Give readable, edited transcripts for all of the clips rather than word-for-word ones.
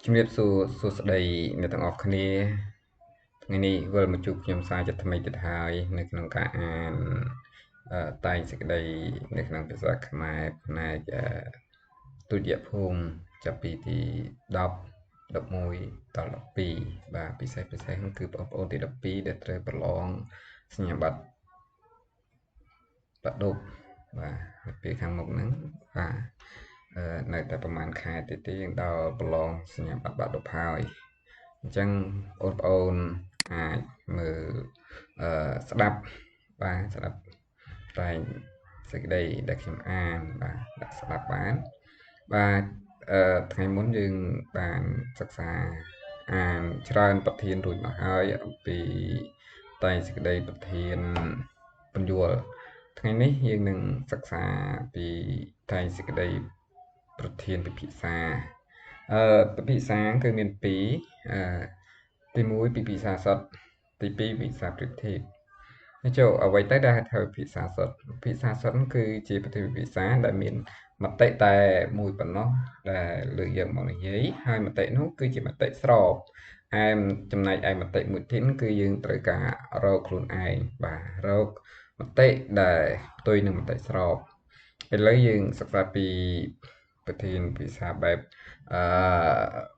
ជំរាបសួរសួស្តីអ្នកទាំងអស់គ្នាថ្ងៃនេះវិលមកជួបខ្ញុំសារជាថ្មីទៀតហើយនៅក្នុងការអានតែងសេចក្តីនៅក្នុងភាសាខ្មែរផ្នែកទុតិយភូមិចាប់ពីទី10 11ដល់12បាទពិសេសនោះគឺបងប្អូនទី12ដែលត្រូវប្រឡងសញ្ញាបត្របដុបបាទពេលខាងមុខហ្នឹងបាទនៅតែប្រហែលខែទៀតទេយើងដល់ប្រឡងសញ្ញាបត្របដុបហើយអញ្ចឹងបងប្អូនអាចមើលស្ដាប់តែសេចក្តីដែលខ្ញុំអានបាទស្ដាប់បានបាទថ្ងៃមុនយើងបានសិក្សាអានច្រើនប្រធានរួចមកហើយអំពីតែសេចក្តីប្រធានពន្យល់ថ្ងៃនេះយើងនឹងសិក្សាពីតែសេចក្តីប្រធានពិភាក្សាពិភាក្សាគឺមាន2ទី1ពិភាក្សាសុទ្ធទី2ពិភាក្សាប្រៀបធៀបចូលអ្វីទៅដែលហៅពិភាក្សាសុទ្ធគឺជាប្រធានពិភាក្សាដែលមានមតិតែមួយប៉ុណ្ណោះដែលលើកយកមកនិយាយហើយមតិនោះគឺជាមតិស្របចំណែកឯមតិមួយទៀតគឺយើងត្រូវការរកខ្លួនឯងបាទរកមតិដែលផ្ទុយនឹងមតិស្របឥឡូវយើងសិក្សាពីប្រធានភាសាបែប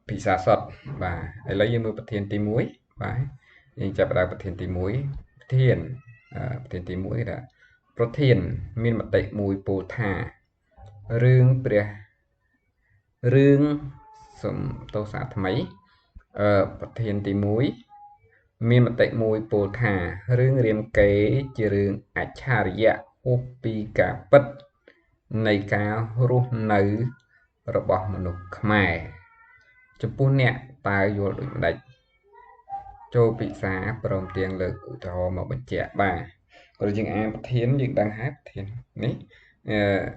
ភាសាសុទ្ធបាទឥឡូវយើងមើលប្រធានទី1បាទយើងចាប់ផ្ដើមប្រធានទី1ប្រធានទី1គឺថាប្រធានមានមតិមួយពោលថារឿងសំទោសាថ្មីប្រធានទី1មានមតិមួយពោលថារឿងរាមកេរ្តិ៍ជារឿងអច្ឆរិយៈហួសពីការពិតនៃការរស់នៅរបស់មនុស្សខ្មែរចំពោះអ្នកតើយល់ដូចម្ដេចចូលពិសាព្រមទាំងលើកឧទាហរណ៍មកបញ្ជាក់បាទព្រោះយើងអានប្រធានយើងដឹងហើយប្រធាននេះ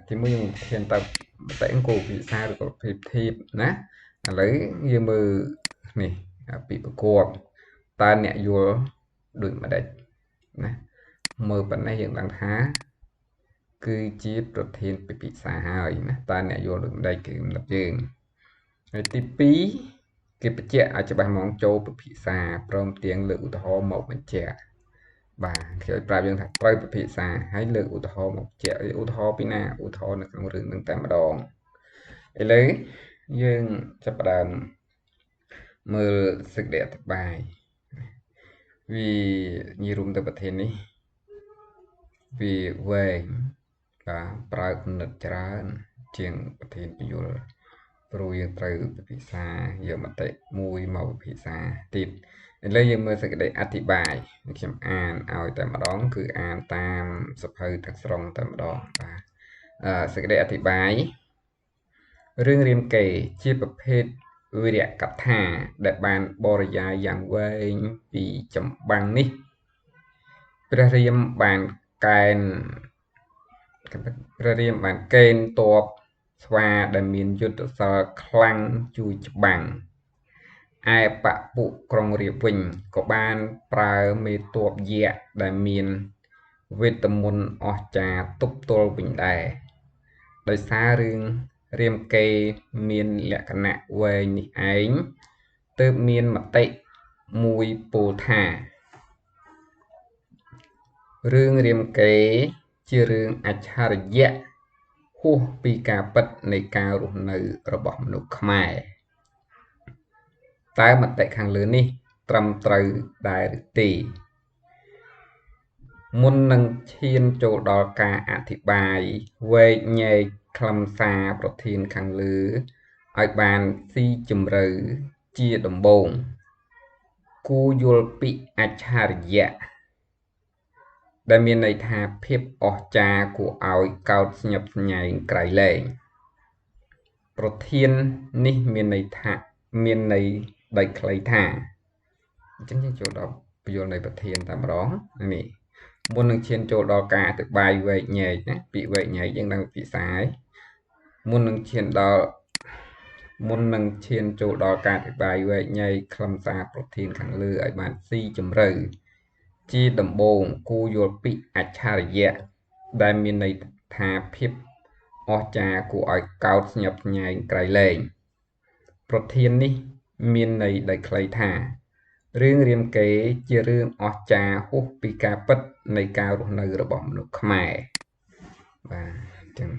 ទី1យើងប្រធានតើមតិអង្គពិសាឬក៏ប្រៀបធៀបណាឥឡូវយើងមើលនេះពីប្រកបតើអ្នកយល់ដូចម្ដេចណាមើលប៉ុណ្ណេះយើងដឹងថាគឺជាប្រធានពិភាក្សាហើយណាតើអ្នកយល់ដូចម្ដេចគឺគំនិតយើងហើយទី2គេបញ្ជាក់ឲ្យច្បាស់ហ្មងចូលពិភាក្សាព្រមទាំងលើកឧទាហរណ៍មកបញ្ជាក់បាទខ្ញុំប្រាប់យើងថាត្រូវពិភាក្សាហើយលើកឧទាហរណ៍មកបញ្ជាក់ឧទាហរណ៍ពីណាឧទាហរណ៍នៅក្នុងរឿងនឹងតែម្ដងឥឡូវយើងចាប់ផ្ដើមមើលសេចក្តីអធិប្បាយវានិយាយរួមទៅប្រធាននេះវាវែងបាទប្រើគំនិតច្រើនជាងប្រធានពយល់ព្រោះយើងត្រូវពិភាក្សាយកមតិមួយមកពិភាក្សាទៀតឥឡូវយើងមើលសេចក្តីអធិប្បាយខ្ញុំអានឲ្យតែម្ដងគឺអានតាមសភៅទាំងស្រុងតែម្ដងបាទសេចក្តីអធិប្បាយរឿងរាមកេរ្តិ៍ជាប្រភេទវីរកថាដែលបានបរិយាយយ៉ាងវែងពីចម្បាំងនេះព្រះរាមបានកេណ្ឌទ័ពស្វាដែលមានយុទ្ធសាស្ត្រខ្លាំងជួយច្បាំងឯបពុក្រុងរាពណ៍វិញក៏បានប្រើមេទ័ពយក្សដែលមានវេទមន្តអស្ចារ្យទប់ទល់វិញដែរដោយសាររឿងរាមកេរ្តិ៍មានលក្ខណៈវែងនេះឯងទើបមានមតិមួយពោលថារឿងរាមកេរ្តិ៍ជារឿងអច្ឆរិយៈហួសពីការពិតនៃការរស់នៅរបស់មនុស្សខ្មែរតើមតិខាងលើនេះត្រឹមត្រូវដែរឬទេមុននឹងឈានចូលដល់ការអធិប្បាយវែកញែកខ្លឹមសារប្រធានខាងលើឲ្យបានស៊ីជម្រៅជាដំបូងគួរយល់ពីអច្ឆរិយៈដែលមានន័យថាភាពអស្ចារ្យគួរឲ្យកោតស្ញប់ស្ញែងក្រៃលែងប្រធាននេះមានន័យដោយខ្លីថាអញ្ចឹងយើងចូលដល់ពយល់នៃប្រធានតែម្ដងនេះមុននឹងឈានចូលដល់ការអធិប្បាយវែកញែកណាពាក្យវែកញែកយើងដឹងភាសាហើយមុននឹងឈានចូលដល់ការអធិប្បាយវែកញែកខ្លឹមសារប្រធានខាងលើឲ្យបានស៊ីជម្រៅជាដំបូងគួរយល់ពីអច្ឆរិយៈដែលមានន័យថាភាពអស្ចារ្យគួរឲ្យកោតស្ញប់ស្ញែងក្រៃលែងប្រធាននេះ miền này đầy clay thả riêng riêng kế chia riêng ở trà hút pi ca bật này cao rồi nơi rồi bỏng được khmai và chẳng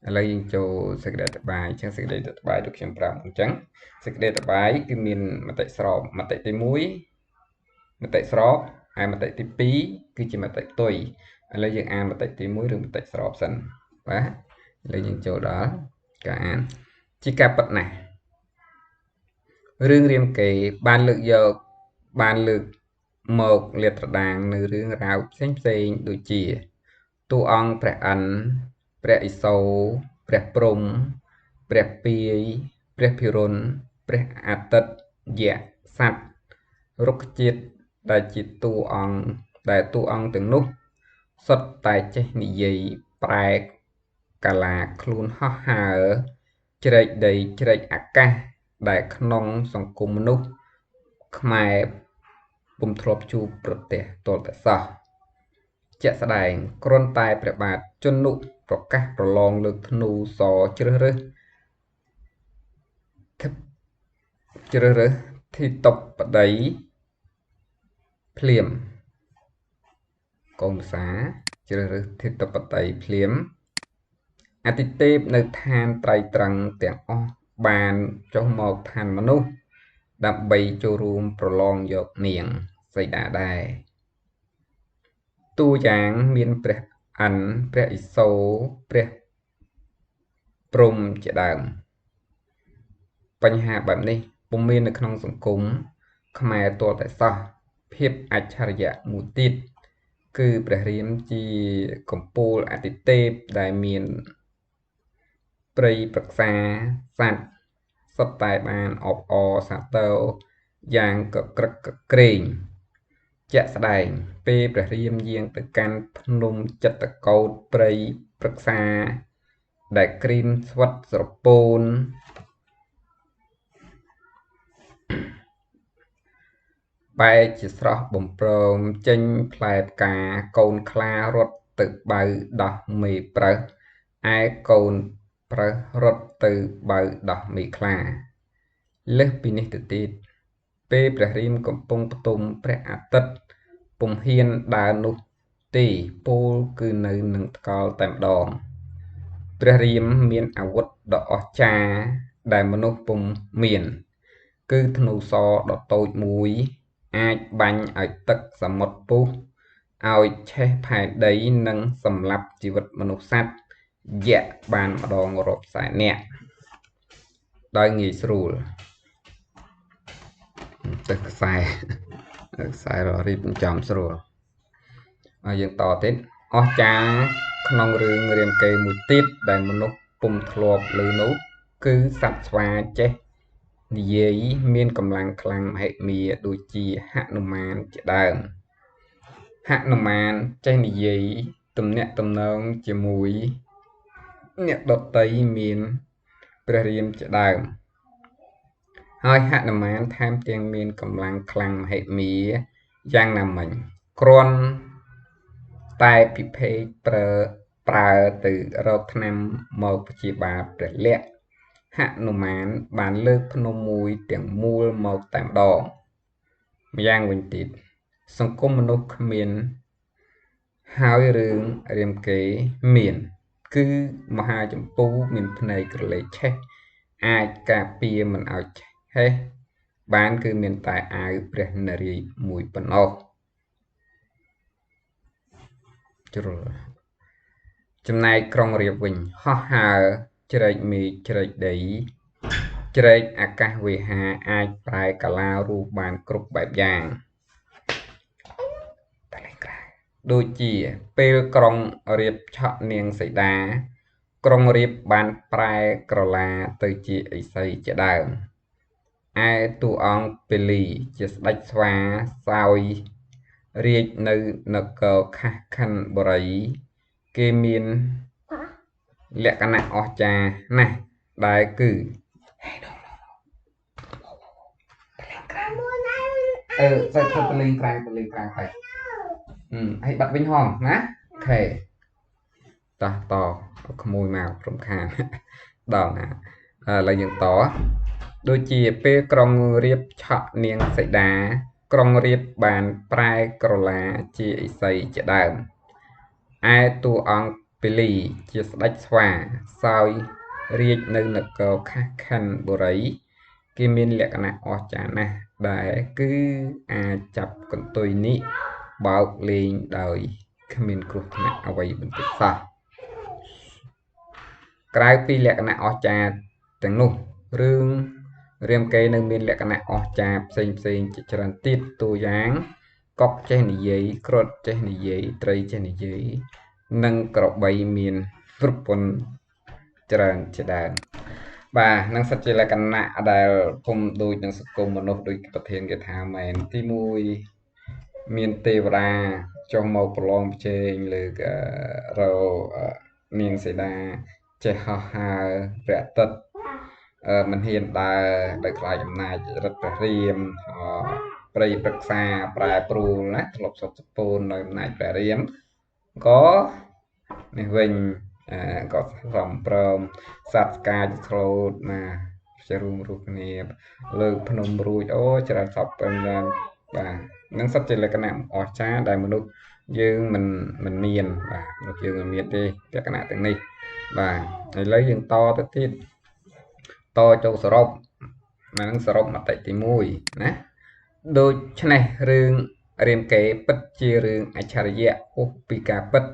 lấy cho sẽ để bài chẳng sẽ để bài được chẳng làm chẳng sẽ để bài cái miền mà tại sọp mà tại tây muối mà tại sọp ai mà tại tây pí cứ chỉ mà tại tôi lấy những ai mà tại tây muối rồi mà tại sọp sẵn và lấy những chỗ đó cả an chỉ cả bật này riêng riêng cái ban lực giờ ban lực một liệt đàng nơi riêng rào xem đôi chỉ tu ong pre ăn pre sâu pre prom pre pi pre piron pre atet dạ sạch rục chiết đại chỉ tu ong từng nút xuất tại chế nị dây pre cả là khuôn ho hà chơi đầy chơi aka đại nông sòng cùng nút khai bùm thọp chu prote tol tại saoจะแสดงกรนตายประบาดจนนุประกาศประลองเลือกธนูสอเจริญที่ตบปะไดเพลียมกองสาเจริญที่ตบปะไดเพลียมอติเตปในทานไตรตรังเตียงอบานจงหมอกทานมนุษย์ดับใบจูรูมประลองยกเนียงใส่ดาได้ตัวอย่างมีนเปรอันเปรอิโซเปรปรุมจะดามปัญหาแบบนี้ปุ่มมีในขนมสังคมขมายตัวแต่ซอเพียบอัจฉริยะมูติดคือเปรเรียมจีกมปูลอติเตปได้มีนปรีปรักษาสัตว์สไตล์บานออกสาเตลอย่างกระเกรงจะแสดงเปรประเรียมเยียงแต่การพนมจัตโกดปรีปรักษาได้กรีนสวัสดิ์สรปูนไปจิตรบ่มโปรมจึงพลายกาโกนคลารถตึกใบดอกมีเปรไอโกนเปรรถตึกใบดอกมีคลาเลือกปีนิติดเปประเรียมกับปงปตุมเปรอาตัดปุ่มเฮียนดานุตีปูคือในหนึ่งกอลแต่ดองเปรียมเมียนอาวุธดอกจาได้มนุษย์ปุ่มเมียนคือธนูซอดอกโตยมุยอาจบังไอตักสมดปุ๊เอาใช้ภายใดนั่งสำหรับชีวิตมนุษย์สัตว์แยกบานดองรบสายเนี่ยได้งีสูลตึกสายรอรีบจำสรัวยังต่อติดจาขนมเรืองเรียมเกยมุติดได้มนุษย์ปุ่มทลบหรือนุคือสัตว์สวาเจนิเยมีนกำลังคลังให้มีดูจีหนุมานจะได้หนุมานเจนิเยตุ่มเนตุ่มนองจะมุยเนดดไตมีนเปรียมจะได้ให้หนุมานแทมเตียงมีนกำลังคลังให้มีอย่างนำมันครอนตายพิเพยเปล่าtừเราทำมาปฏิบัติเปลี่ยนหนุมานบานเลิกพนมมวยเตียงมูลมาแต่ดองไม่ย่างวินติดสังคมมนุษย์เมียนหายเรื่องเรียมเกยเมียนคือมหาจมปูเมียนในกระเลยเช่อาจกาเปียมันเอาเช่บ้านคือเมียนตายอายเปลี่ยนนารีมวยปนออกจำนายกรองเรียบวิญห่อหาเจริญมีเจริญดีเจริญอากาศวิหาอาจปลายกลารูบานกรุบแบบอย่างโดยจีเปลกรองเรียบเฉาะเนียงสีดากรองเรียบบานปลายกรลาตือจีไอใส่จะได้ไอตัวองเปลีจะดัชวาซอยเรียกในนักเกาขันบริเกมีนเรียกกันอจานะได้คือใส่ตะลิงกลางไปให้บัดวิ่งห้องนะโอเคต่อขโมยมาพร้อมคานดอกนะอะไรอย่างต่อ ដូចជាពេលក្រុងរៀបឆក់នាងសីតាក្រុងរៀបបានប្រែក្រឡាជាឥសីជាដើមឯតួអង្គពលីជាស្ដេចស្វាសោយរាជនៅនគរខាស់ខណ្ឌបុរីគេមានលក្ខណៈអស្ចារ្យណាស់ដែលគឺអាចចាប់កន្ទុយនេះបោកលេងដោយគ្មានគ្រោះថ្នាក់អ្វីបន្តិចសោះក្រៅពីលក្ខណៈអស្ចារ្យទាំងនោះរឿងរាមកេរ្តិ៍នៅមានលក្ខណៈអស្ចារ្យផ្សេងជាច្រើនទៀតតួយ៉ាងកុកចេះនិយាយគ្រុឌចេះនិយាយត្រីចេះនិយាយនិងក្របីមានប្រពន្ធច្រើនជាដើមបាទនឹងសិតជាលក្ខណៈដែលគុំដូចនឹងសង្គមមនុស្សដូចប្រធានគេថាមែនទី1មានទេវតាចុះមកប្រឡងប្រជែងលើរនាងសីតាចេះហោះហើរព្រះអាទិត្យមិនហ៊ានដើរដោយខ្លាចអំណាចរដ្ឋព្រះរាមព្រៃព្រឹក្សាប្រែប្រួលណាធ្លាប់សុទ្ធសពូនដោយអំណាចព្រះរាមក៏នេះវិញក៏សំប្រមសត្វស្កាចឆ្លូតណាជារួមរូបគ្នាលើកភ្នំរួចអូច្រើនសពប៉ុណ្ណាបាទនឹងសិតជាលក្ខណៈអស្ចារ្យដែលមនុស្សយើងមិនមានបាទមនុស្សយើងមិនមានទេលក្ខណៈទាំងនេះបាទឥឡូវយើងតទៅទៀតតចូលសរុបនឹងសរុបមតិទី1ណាដូច្នេះរឿងរាមកេរ្តិ៍ពិតជារឿងអច្ឆរិយៈហួសពីការពិត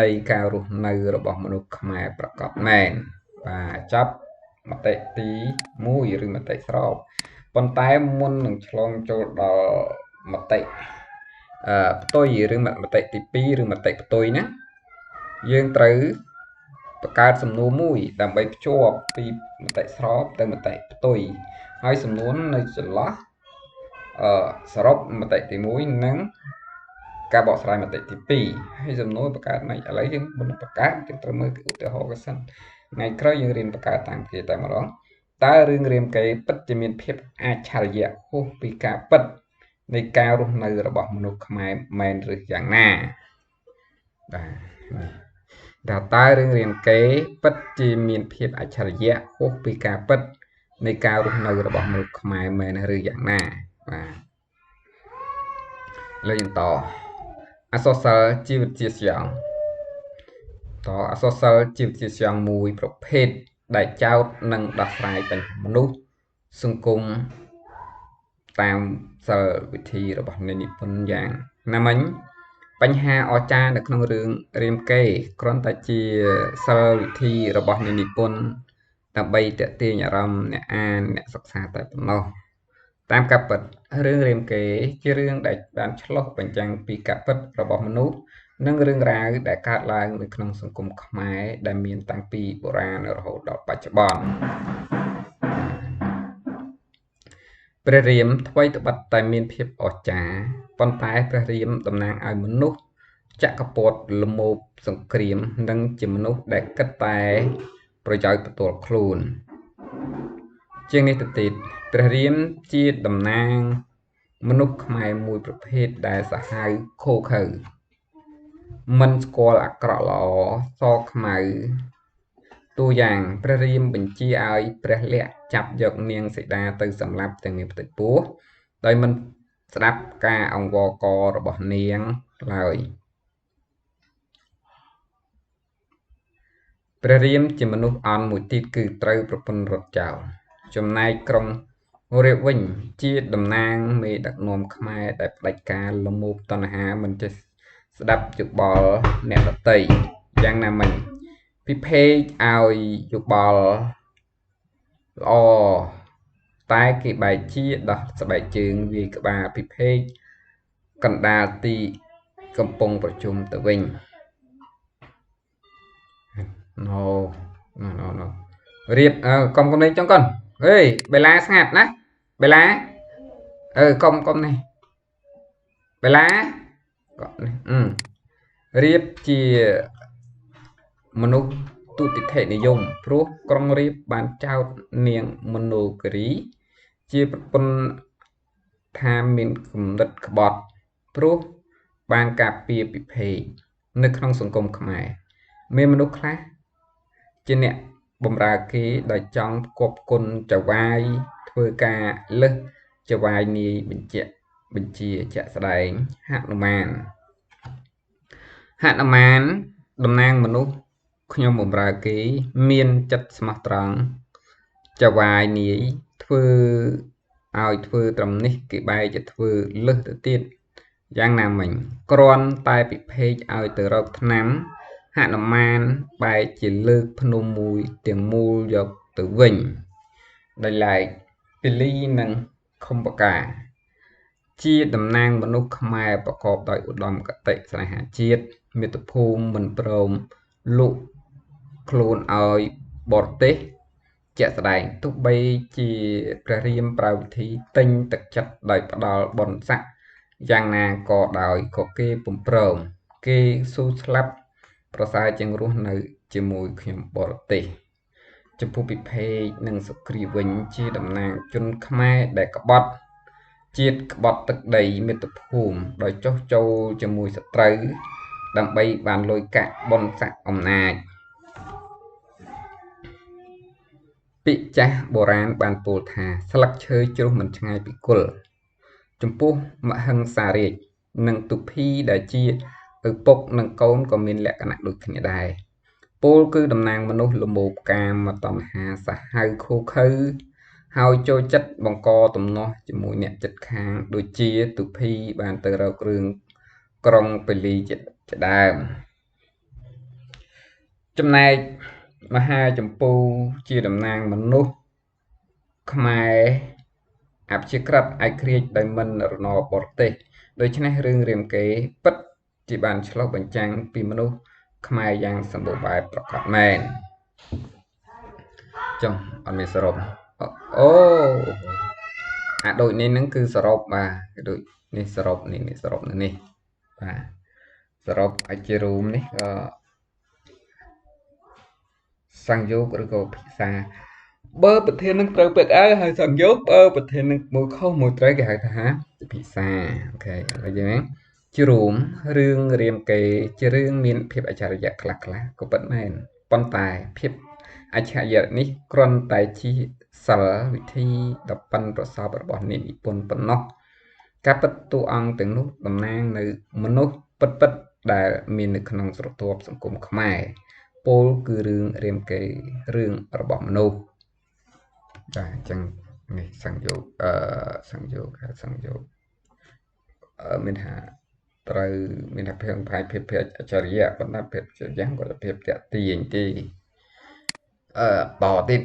នៃការរស់នៅរបស់មនុស្សខ្មែរប្រកបមែនបាទចាប់មតិទី1ឬមតិស្របប៉ុន្តែមុននឹងឆ្លងចូលដល់មតិផ្ទុយឬមតិទី2ឬមតិផ្ទុយណាយើងត្រូវបង្កើតសំណួរមួយដើម្បីភ្ជាប់ពីមតិស្របទៅមតិផ្ទុយហើយសំណួរនៅចន្លោះសរុបមតិទី1និងការបកស្រាយមតិទី2ហើយសំណួរបង្កើតមិនឥឡូវយើងមិនបង្កើតយើងត្រូវមើលឧទាហរណ៍ក៏សិនថ្ងៃក្រោយយើងរៀនបង្កើតតាមគ្នាតែម្ដងតើរឿងរាមកេរ្តិ៍ពិតជាមានភាពអច្ឆរិយៈហួសពីការពិតនៃការរស់នៅរបស់មនុស្សខ្មែរមែនឬយ៉ាងណាបាទតើរឿងរាមកេរ្តិ៍ពិតជាមានភាពអច្ឆរិយៈហួសពីការពិតនៃការរស់នៅរបស់មនុស្សខ្មែរមែនឬយ៉ាងណាបាទលើយើងតអក្សរសិល្ប៍ជីវវិទ្យាស្យងអក្សរសិល្ប៍ជីវវិទ្យាស្យងមួយប្រភេទដែលចោទនិងដោះស្រាយបញ្ហាមនុស្សសង្គមតាមសិលវិធីរបស់អ្នកនិពន្ធយ៉ាងណាមិញបញ្ហាអស្ចារ្យនៅក្នុងរឿងរាមកេរ្តិ៍គ្រាន់តែជាសិលវិធីរបស់អ្នកនិពន្ធដើម្បីទាក់ទាញអារម្មណ៍អ្នកអានអ្នកសិក្សាតែប៉ុណ្ណោះតាមការពិតរឿងរាមកេរ្តិ៍ជារឿងដែលបានឆ្លុះបញ្ចាំងពីការពិតរបស់មនុស្សនិងរឿងរ៉ាវដែលកើតឡើងនៅក្នុងសង្គមខ្មែរដែលមានតាំងពីបុរាណរហូតដល់បច្ចុប្បន្នព្រះរាមថ្មីត្បិតតែមានភាពអស្ចារ្យប៉ុន្តែព្រះរាមតំណាងឲ្យមនុស្សចក្រពត្តិល្មោបសង្គ្រាមនិងជាមនុស្សដែលគិតតែប្រយោជន៍ផ្ទាល់ខ្លួនជាងនេះទៅទៀតព្រះរាមជាតំណាងមនុស្សខ្មែរមួយប្រភេទដែលសាហាវឃោឃៅមិនស្គាល់អាក្រក់ល្អសខ្មៅតួយ៉ាងព្រះរាមបញ្ជាឲ្យព្រះលក្សណ៍ចាប់យកនាងសីតាទៅសម្លាប់ទាំងមានផ្ទៃពោះដោយមិនស្ដាប់ការអង្វរកររបស់នាងឡើយព្រះរាមជាមនុស្សអន់មួយទៀតគឺត្រូវប្រពន្ធរត់ចោលចំណែកក្រុងរាពណ៍វិញជាតំណាងមេដឹកនាំខ្មែរដែលផ្ដាច់ការលមោបតណ្ហាមិនចេះស្ដាប់យោបល់អ្នកដទៃយ៉ាងណាមិញពិភេកឲ្យយោបល់ល្អតែគេបែកជាដោះស្បែកជើងវាយក្បាលពិភេកកណ្ដាលទីកំពុងប្រជុំទៅវិញរៀបកុំនេះចុងកូនអេបេឡាស្ងាត់ណាបេឡាកុំនេះបេឡាក៏នេះរៀបជាមនុស្សទុតិធិនិយមព្រោះក្រុងរាពណ៍បានចោទនាងមនោគរីជាប្រពន្ធថាមានគំនិតក្បត់ព្រោះបានការពារពិភេកនៅក្នុងសង្គមខ្មែរមានមនុស្សខ្លះជាអ្នក បំរើគេដោយចង់គប់គុណចវាយធ្វើការលឹះចវាយនាយបញ្ជាជាក់ស្ដែងហនុមានតំណាងមនុស្សខ្ញុំបំរើគេមានចិត្តស្មោះត្រង់ចវាយនាយធ្វើឲ្យធ្វើត្រឹមនេះគេបែរជាធ្វើលឹះទៅទៀតយ៉ាងណាមិញគ្រាន់តែពិភេកឲ្យទៅរកថ្នាំហនុមានបែរជាលើកភ្នំមួយទាំងមូលយកទៅវិញដោយឡែកពលីនិងខុម្បកាជាតំណាងមនុស្សខ្មែរប្រកបដោយឧត្តមគតិស្នេហាជាតិមាតុភូមិមិនព្រមលក់ខ្លួនឲ្យបរទេសជាក់ស្ដែងទោះបីជាព្រះរាមប្រើវិធីទិញទឹកចិត្តដោយផ្ដល់បុណ្យស័ក្តិយ៉ាងណាក៏ដោយក៏គេពុំព្រមគេស៊ូស្លាប់ប្រសើរជាងរស់នៅជាមួយខ្ញុំបរទេសចំពោះពិភេកនិងសុគ្រីវិញជាតំណាងជនខ្មែរដែលក្បត់ជាតិក្បត់ទឹកដីមាតុភូមិដោយចុះចូលជាមួយសត្រូវដើម្បីបានលុយកាក់បុណ្យស័ក្តិអំណាចពាក្យចាស់បុរាណបានពោលថាស្លឹកឈើជ្រុះមិនឆ្ងាយពីគល់ចំពោះមហិង្សារាជនិងទុភីដែលជាឪពុកនិងកូនក៏មានលក្ខណៈដូចគ្នាដែរពោលគឺតំណាងមនុស្សលមោបកាមតណ្ហាសាហាវខូខើហើយចូលចិត្តបង្កទំនាស់ជាមួយអ្នកចិត្តខាងដូចជាទុភីបានទៅរករឿងក្រុងពលីជាដើមចំណែកមហាចម្ពូជាតំណាងមនុស្សខ្មែរអព្យាក្រឹតឯក្រិចដោយមិនរណបរទេសដូច្នេះរឿងរាមកេរ្តិ៍ពិតជាបានឆ្លុះបញ្ចាំងពីមនុស្សខ្មែរយ៉ាងសម្បូរបែបប្រកបមែនចុះអត់មានសរុបអូអាដូចនេះហ្នឹងគឺសរុបបាទដូចនេះសរុបនេះសរុបនេះបាទសរុបឲ្យជារួមនេះក៏សង្យោគឬក៏ភាសាបើប្រធាននឹងត្រូវពាក្យអើហៅសង្យោគបើប្រធាននឹងមួយខុសមួយត្រូវគេហៅថាភាសាអូខេឥឡូវយើងជារួមរឿងរាមកេរ្តិ៍ជារឿងមានភាពអច្ឆរិយៈខ្លះក៏ពិតមែនប៉ុន្តែភាពអច្ឆរិយៈនេះគ្រាន់តែជាសិលវិធីដ៏ប៉ិនប្រសប់របស់អ្នកនិពន្ធប៉ុណ្ណោះការពិតតួអង្គទាំងនោះតំណាងនៅមនុស្សពិតដែលមាននៅក្នុងស្រទាប់សង្គមខ្មែរពោលគឺរឿងរាមកេរ្តិ៍រឿងរបស់មនុស្សបាទអញ្ចឹងនេះសង្យោគមានថាត្រូវមានថាភាពផាយភាពអច្ឆរិយៈប៉ុន្តែភាពអច្ឆរិយៈក៏ជាភាពតាក់ទាញទេតទៀត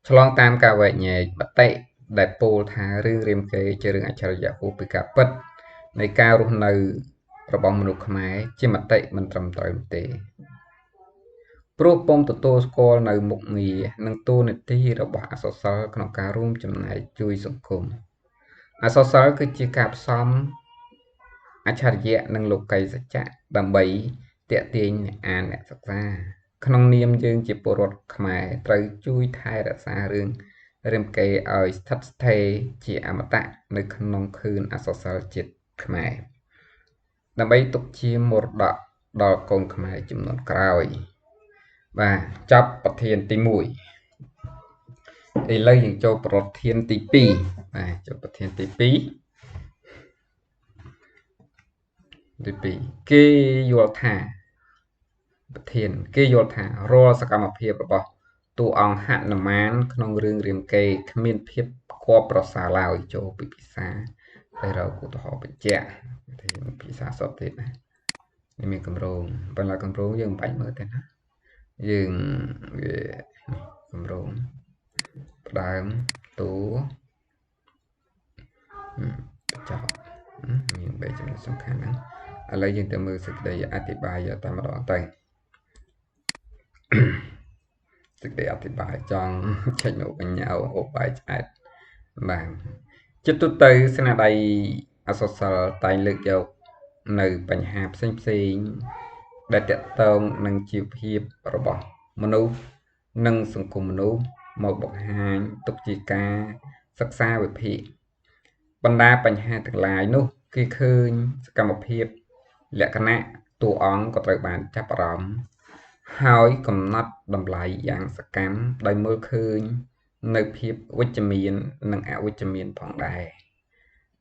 ឆ្លងតាមការវែកញែកបតិដែលពោលថារឿងរាមកេរ្តិ៍ជារឿងអច្ឆរិយៈហួសពីការពិតនៃការរស់នៅរបស់មនុស្សខ្មែរជាមតិមិនត្រឹមត្រូវទេព្រោះពុំទទួលស្គាល់នៅមុខងារនិងតួនាទីរបស់អក្សរសិល្ប៍ក្នុងការរួមចំណែកជួយសង្គមអក្សរសិល្ប៍គឺជាការផ្សំអច្ឆរិយៈនិងលោកីយសច្ចៈដើម្បីទាក់ទាញអ្នកអានអ្នកសិក្សាក្នុងនាមយើងជាពលរដ្ឋខ្មែរត្រូវជួយថែរក្សារឿងរាមកេរ្តិ៍ឲ្យស្ថិតស្ថេរជាអមតៈនៅក្នុងខឿនអក្សរសិល្ប៍ជាតិខ្មែរដើម្បីទុកជាមរតកដល់កូនខ្មែរជំនាន់ក្រោយបាទចប់ប្រធានទី1ឥឡូវយើងចូលប្រធានទី2បាទចូលប្រធានទី2គេយល់ថាប្រធានគេយល់ថារាល់សកម្មភាពរបស់តួអង្គហនុមានក្នុងរឿងរាមកេរ្តិ៍គ្មានភាពគួរប្រសើរឡើយចូលពីភាសាតែរកឧទាហរណ៍បញ្ជាក់ភាសាសតទៀតណានេះមានកម្រងប៉ុន្តែកម្រងយើងមិនបាច់មើលទេណាយើងវាកម្រងផ្ដើមតួបញ្ចប់មាន3ចំណុចសំខាន់ហ្នឹងឥឡូវយើងទៅមើលសេចក្តីអធិប្បាយតែម្ដងទៅសេចក្តីអធិប្បាយចង់ចេញមកបញ្ញោអូបាយឆ្អែតបាទចិត្តទូទៅស្នាដៃអក្សរសិល្ប៍តែងលើកយកនៅបញ្ហាផ្សេងដែលទាក់ទងនឹងជីវភាពរបស់មនុស្សនិងសង្គមមនុស្សមកបង្ហាញទុកជាការសិក្សាវិភាគបណ្ដាបញ្ហាទាំងឡាយនោះគេឃើញសកម្មភាពលក្ខណៈតួអង្គក៏ត្រូវបានចាប់អារម្មណ៍ ហើយកំណត់តម្លៃយ៉ាងសកម្មដោយមើលឃើញនៅភាពវិជ្ជមាននិងអវិជ្ជមានផងដែរ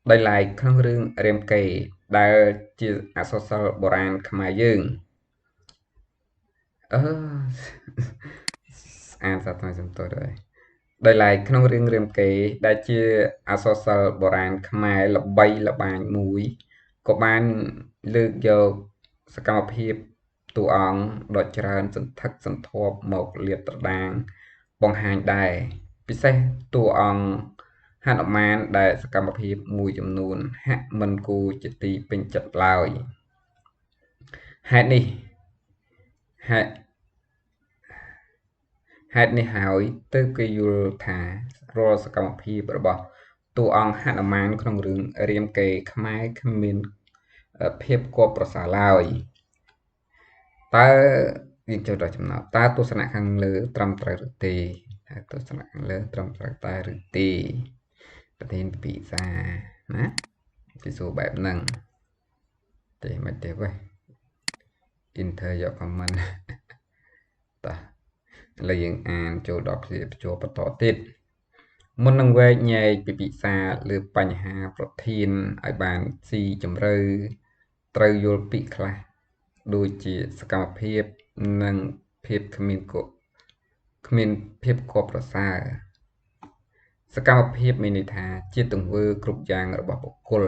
ដោយឡែកក្នុងរឿងរាមកេរ្តិ៍ដែលជាអក្សរសិល្ប៍បុរាណខ្មែរយើងអានសាថ្មីសំទោសដែរដោយឡែកក្នុងរឿងរាមកេរ្តិ៍ដែលជាអក្សរសិល្ប៍បុរាណខ្មែរល្បីល្បាញមួយក៏បានលើកយកសកម្មភាពតួអង្គដ៏ច្រើនសន្ធឹកសន្ធាប់មកលាតត្រដាងបង្ហាញដែរពិសេសតួអង្គហនុមានដែលសកម្មភាពមួយចំនួនហាក់មិនគួរជាទីពេញចិត្តឡើយហេតុនេះហើយទើបគេយល់ថារាល់សកម្មភាពរបស់តួអង្គហនុមានក្នុងរឿងរាមកេរ្តិ៍ខ្មែរគ្មានភាពគួរប្រសើរឡើយតើយើងចូលដល់ចំណោទតើទស្សនៈខាងលើត្រឹមត្រូវឬទេទស្សនៈខាងលើត្រឹមត្រូវតែឬទេប្រធានពិភាក្សាណាពីសួរបែបហ្នឹងទេមិនទេវ៉េ Enter យក comment តោះឥឡូវយើងអានចូលដល់គ្រាបញ្ចូលបន្តទៀតមុននឹងវែកញែកពិភាក្សាលើបញ្ហាប្រធានឲ្យបានស៊ីជម្រៅត្រូវយល់ពាក្យខ្លះដូចជាសកម្មភាពនិងភាពគ្មានភាពគួរប្រសើរសកម្មភាពមានន័យថាជាទង្វើគ្រប់យ៉ាងរបស់បុគ្គល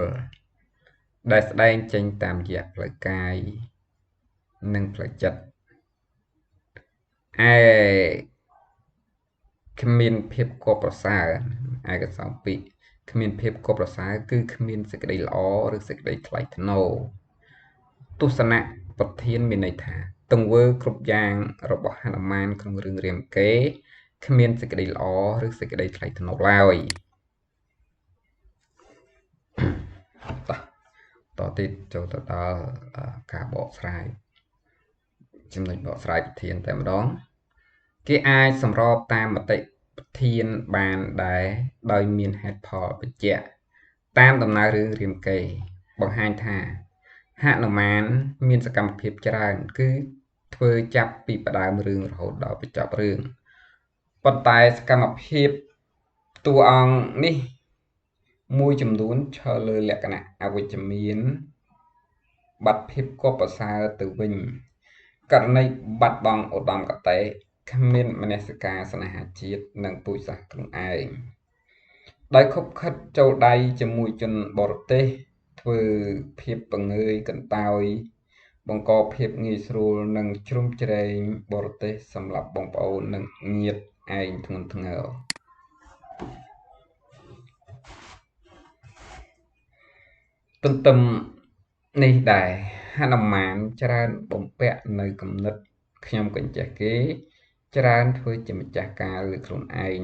ដែលស្ដែងចេញតាមរយៈផ្លូវកាយនិងផ្លូវចិត្តគ្មានភាពគួរប្រសើរឯកសារពីគ្មានភាពគួរប្រសើរគឺគ្មានសេចក្តីល្អឬសេចក្តីថ្លៃថ្នូរទស្សនៈប្រធានមានន័យថាទង្វើគ្រប់យ៉ាងរបស់ហនុមានក្នុងរឿងរាមកេរ្តិ៍គ្មានសេចក្តីល្អឬសេចក្តីថ្លៃថ្នូរឡើយតទៀតចូលទៅដល់ការបកស្រាយចំណុចបកស្រាយប្រធានតែម្ដងគេអាចសម្របតាមមតិប្រធានបានដែរដោយមានហេតុផលបញ្ជាក់តាមដំណើររឿងរាមកេរ្តិ៍បង្ហាញថាហនុមានមានសកម្មភាពច្រើនគឺធ្វើចាប់ពីផ្ដើមរឿងរហូតដល់បញ្ចប់រឿងប៉ុន្តែសកម្មភាពតួអង្គនេះមួយចំនួនឈរលើលក្ខណៈអវិជ្ជមានបាត់ភាពគួរប្រសើរទៅវិញករណីបាត់បង់ឧត្តមគតិគ្មានមនសិការស្នេហាជាតិនិងពូជសាសន៍ខ្លួនឯងដោយខົບខិតចូលដៃជាមួយជនបរទេសធ្វើភាពបង្ងើយកន្តើយបង្កភាពងាយស្រួលនិងជ្រុំជ្រែងបរទេសសម្រាប់បងប្អូននិងញាតិឯងធ្ងន់ធ្ងរទន្ទឹមនេះដែរហនុមានច្រើនបំពាក់នៅគំនិតខ្ញុំកញ្ចេះគេច្រើនធ្វើជាម្ចាស់ការលើខ្លួនឯង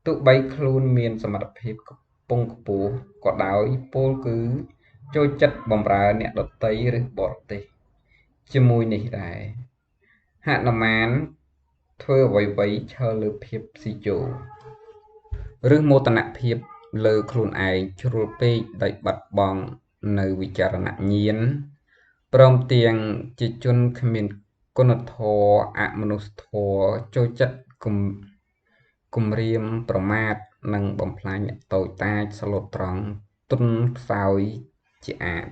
ទោះបីខ្លួនមានសមត្ថភាពកំពុងខ្ពស់ក៏ដោយពោលគឺចូលចិត្តបម្រើអ្នកដទៃឬបរទេសជាមួយនេះដែរហនុមានធ្វើអ្វីៗឈរលើភាពស៊ីជោឬមោទនភាពលើខ្លួនឯងជ្រុលពេកដោយបាត់បង់នៅវិចារណញ្ញាណព្រមទាំងជាជនគ្មានគុណធម៌អមនុស្សធម៌ចូលចិត្តគំរាមប្រមាថនិងបំផ្លាញអ្នកតូចតាចស្លូតត្រង់ទុនខ្សោយជាអាច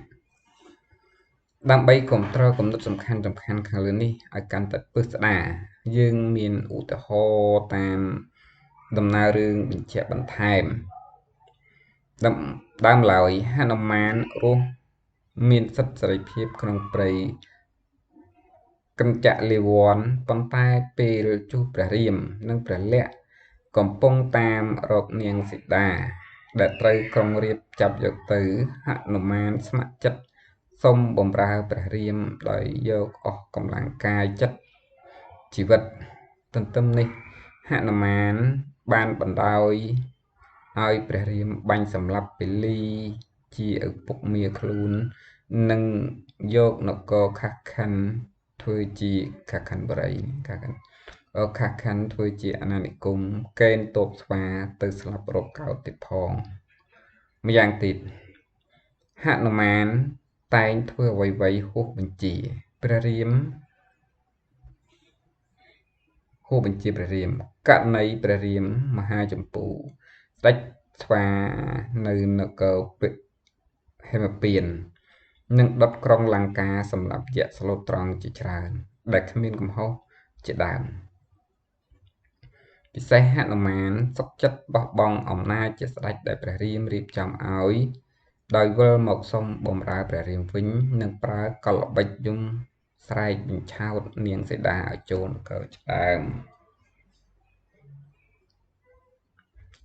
ដើម្បីគ្រប់គ្រងគំនិតសំខាន់ខាងលើនេះឲ្យកាន់តែពិស្ដារយើងមានឧទាហរណ៍តាមដំណើររឿងបញ្ជាក់បន្ថែមដើមឡើយហនុមានរស់មានសិទ្ធិសេរីភាពក្នុងព្រៃកញ្ចលីវ័នប៉ុន្តែពេលជួបព្រះរាមនិងព្រះលក្សណ៍កំពុងតាមរកនាងសីតាដែលត្រូវក្រុងរាពណ៍ចាប់យកទៅហនុមានស្ម័គ្រចិត្តសូមបម្រើព្រះរាមដោយយកអស់កម្លាំងកាយចិត្តជីវិតទន្ទឹមនេះហនុមានបានបណ្ដោយឲ្យព្រះរាមបាញ់សម្លាប់ពលីជាឪពុកមាខ្លួននិងយកនគរខាស់ខិនធ្វើជាខាស់ខិនបរិយខាស់ខិនធ្វើជាអាណានិគមកេណ្ឌទ័ពស្វាទៅស្លាប់រកកោតទៀតផងម្យ៉ាងទៀតហនុមានតែងធ្វើអ្វីៗហួសបញ្ជាព្រះរាម ហូបបញ្ជាព្រះរាមករណីព្រះរាមមហាចម្ពូស្ដេចស្វានៅនគរហេមពៀននិងដុតក្រុងលង្កាសម្រាប់យក្សស្លូតត្រង់ជាច្រើនដែលគ្មានកំហុសជាដើមពិសេសហនុមានសុខចិត្តបោះបង់អំណាចជាស្ដេចដែលព្រះរាមរៀបចំឲ្យដោយវិលមកសុំបម្រើព្រះរាមវិញនិងប្រើកលល្បិចយំស្រែកបញ្ឆោតនាងសីតាឲ្យចូលនគរជាដើម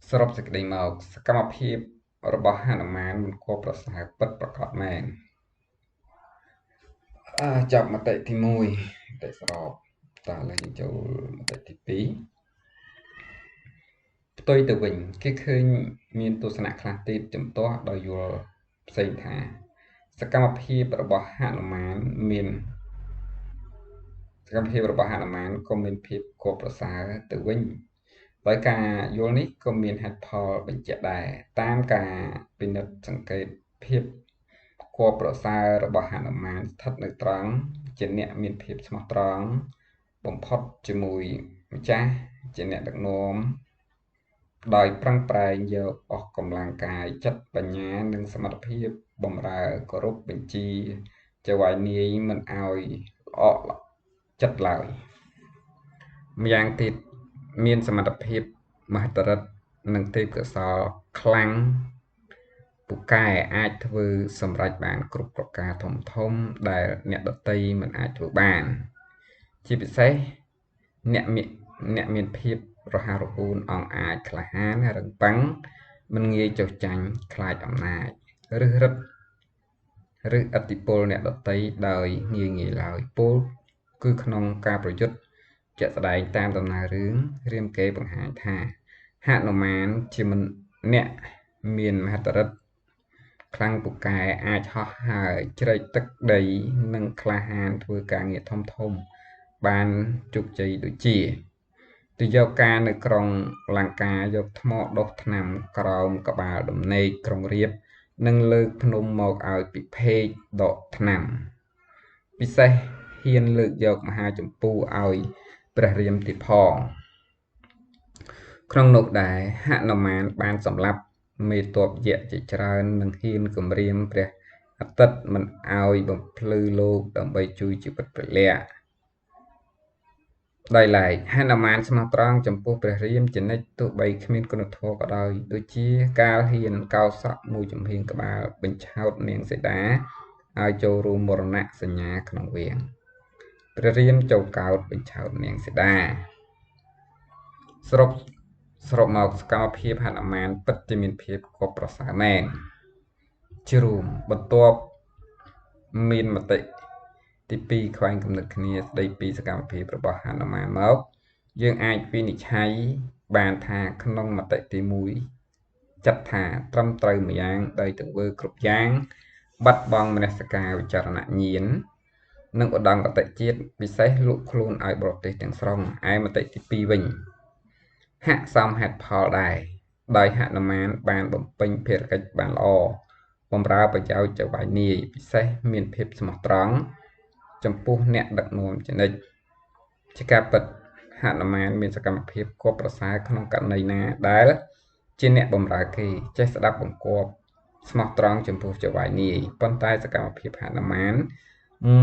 សរុបសេចក្តីមកសកម្មភាពរបស់ហនុមានមិនគួរប្រសើរពិតប្រាកដមែនចាប់មតិទី1មតិស្របតើឥឡូវយើងចូលមតិទី2ផ្ទុយទៅវិញគេឃើញមានទស្សនៈខ្លះទៀតជំទាស់ដោយយល់ផ្សេងថាសកម្មភាពរបស់ហនុមានក៏មានភាពគួរប្រសើរទៅវិញដោយការយល់នេះក៏មានហេតុផលបញ្ជាក់ដែរតាមការពិនិត្យសង្កេតភាពគួរប្រសើររបស់ហនុមានស្ថិតនៅត្រង់ជាអ្នកមានភាពស្មោះត្រង់បំផុតជាមួយម្ចាស់ជាអ្នកដឹកនាំដោយប្រឹងប្រែងយកអស់កម្លាំងកាយចិត្តបញ្ញានិងសមត្ថភាពបម្រើគោរពបញ្ជាចៅហ្វាយនាយមិនឲ្យល្អចិត្តឡើយម្យ៉ាងទៀតមានសមត្ថភាពមហិទ្ធិឫទ្ធិនិងទេពកោសល្យខ្លាំងពូកែអាចធ្វើសម្រេចបានគ្រប់ប្រការធំដែលអ្នកដទៃមិនអាចធ្វើបានជាពិសេសអ្នកមានភាពរហ័សរហួនអង់អាចក្លាហានរឹងប៉ឹងមិនងាយចុះចាញ់ខ្លាចអំណាចឬឥទ្ធិពលអ្នកដទៃដោយងាយឡើយពោលគឺក្នុងការប្រយុទ្ធជាក់ស្ដែងតាមដំណើររឿងរាមកេរ្តិ៍បង្ហាញថាហនុមានជាអ្នកមានមហិទ្ធិឫទ្ធិខ្លាំងពូកែអាចហោះហើរជ្រែកទឹកដីនិងក្លាហានធ្វើការងារធំបានជោគជ័យដូចជាទៅយកការនៅក្រុងលង្កាយកថ្មដុសថ្នាំក្រោមក្បាលដំណេកក្រុងរាពណ៍និងលើកភ្នំមកឲ្យពិភេកដកថ្នាំពិសេសហ៊ានលើកយកមហាចម្ពូឲ្យព្រះរាមទៀតផងក្នុងនោះដែរហនុមានបានសម្លាប់មេទ័ពយក្សជាច្រើននិងហ៊ានគំរាមព្រះអាទិត្យមិនឲ្យបំភ្លឺលោកដើម្បីជួយជីវិតព្រះលក្សណ៍ដោយឡែកហនុមានស្មោះត្រង់ចំពោះព្រះរាមជានិច្ចទោះបីគ្មានគុណធម៌ក៏ដោយដូចជាកាលហ៊ានកោសក់មួយចំហៀងក្បាលបញ្ឆោតនាងសីតាឲ្យចូលរួមមរណៈសញ្ញាក្នុងវាងព្រះរាមចូលកោតបញ្ឆោតនាងសីតាសរុបមកសកម្មភាពហនុមានពិតជាមានភាពគួរប្រសើរមែនជារួមបន្ទាប់មានមតិទី2ខ្វែងគំនិតគ្នាស្ដីពីសកម្មភាពរបស់ហនុមានមកយើងអាចវិនិច្ឆ័យបានថាក្នុងមតិទី1ចាត់ថាត្រឹមត្រូវម្យ៉ាងដោយទង្វើគ្រប់យ៉ាងបាត់បង់មនសិការវិចារណញ្ញាណនិងឧត្តមគតិជាតិពិសេសលក់ខ្លួនឲ្យបរទេសទាំងស្រុងឯមតិទី2វិញហាក់សមហេតុផលដែរដោយហនុមានបានបំពេញភារកិច្ចបានល្អបម្រើប្រយោជន៍ចៅហ្វាយនាយពិសេសមានភាពស្មោះត្រង់ចំពោះអ្នកដឹកនាំជានិច្ចជាការពិតហនុមានមានសកម្មភាពគួរប្រសើរក្នុងករណីណាដែលជាអ្នកបម្រើគេចេះស្ដាប់បង្គាប់ស្មោះត្រង់ចំពោះចៅហ្វាយនាយប៉ុន្តែសកម្មភាពហនុមាន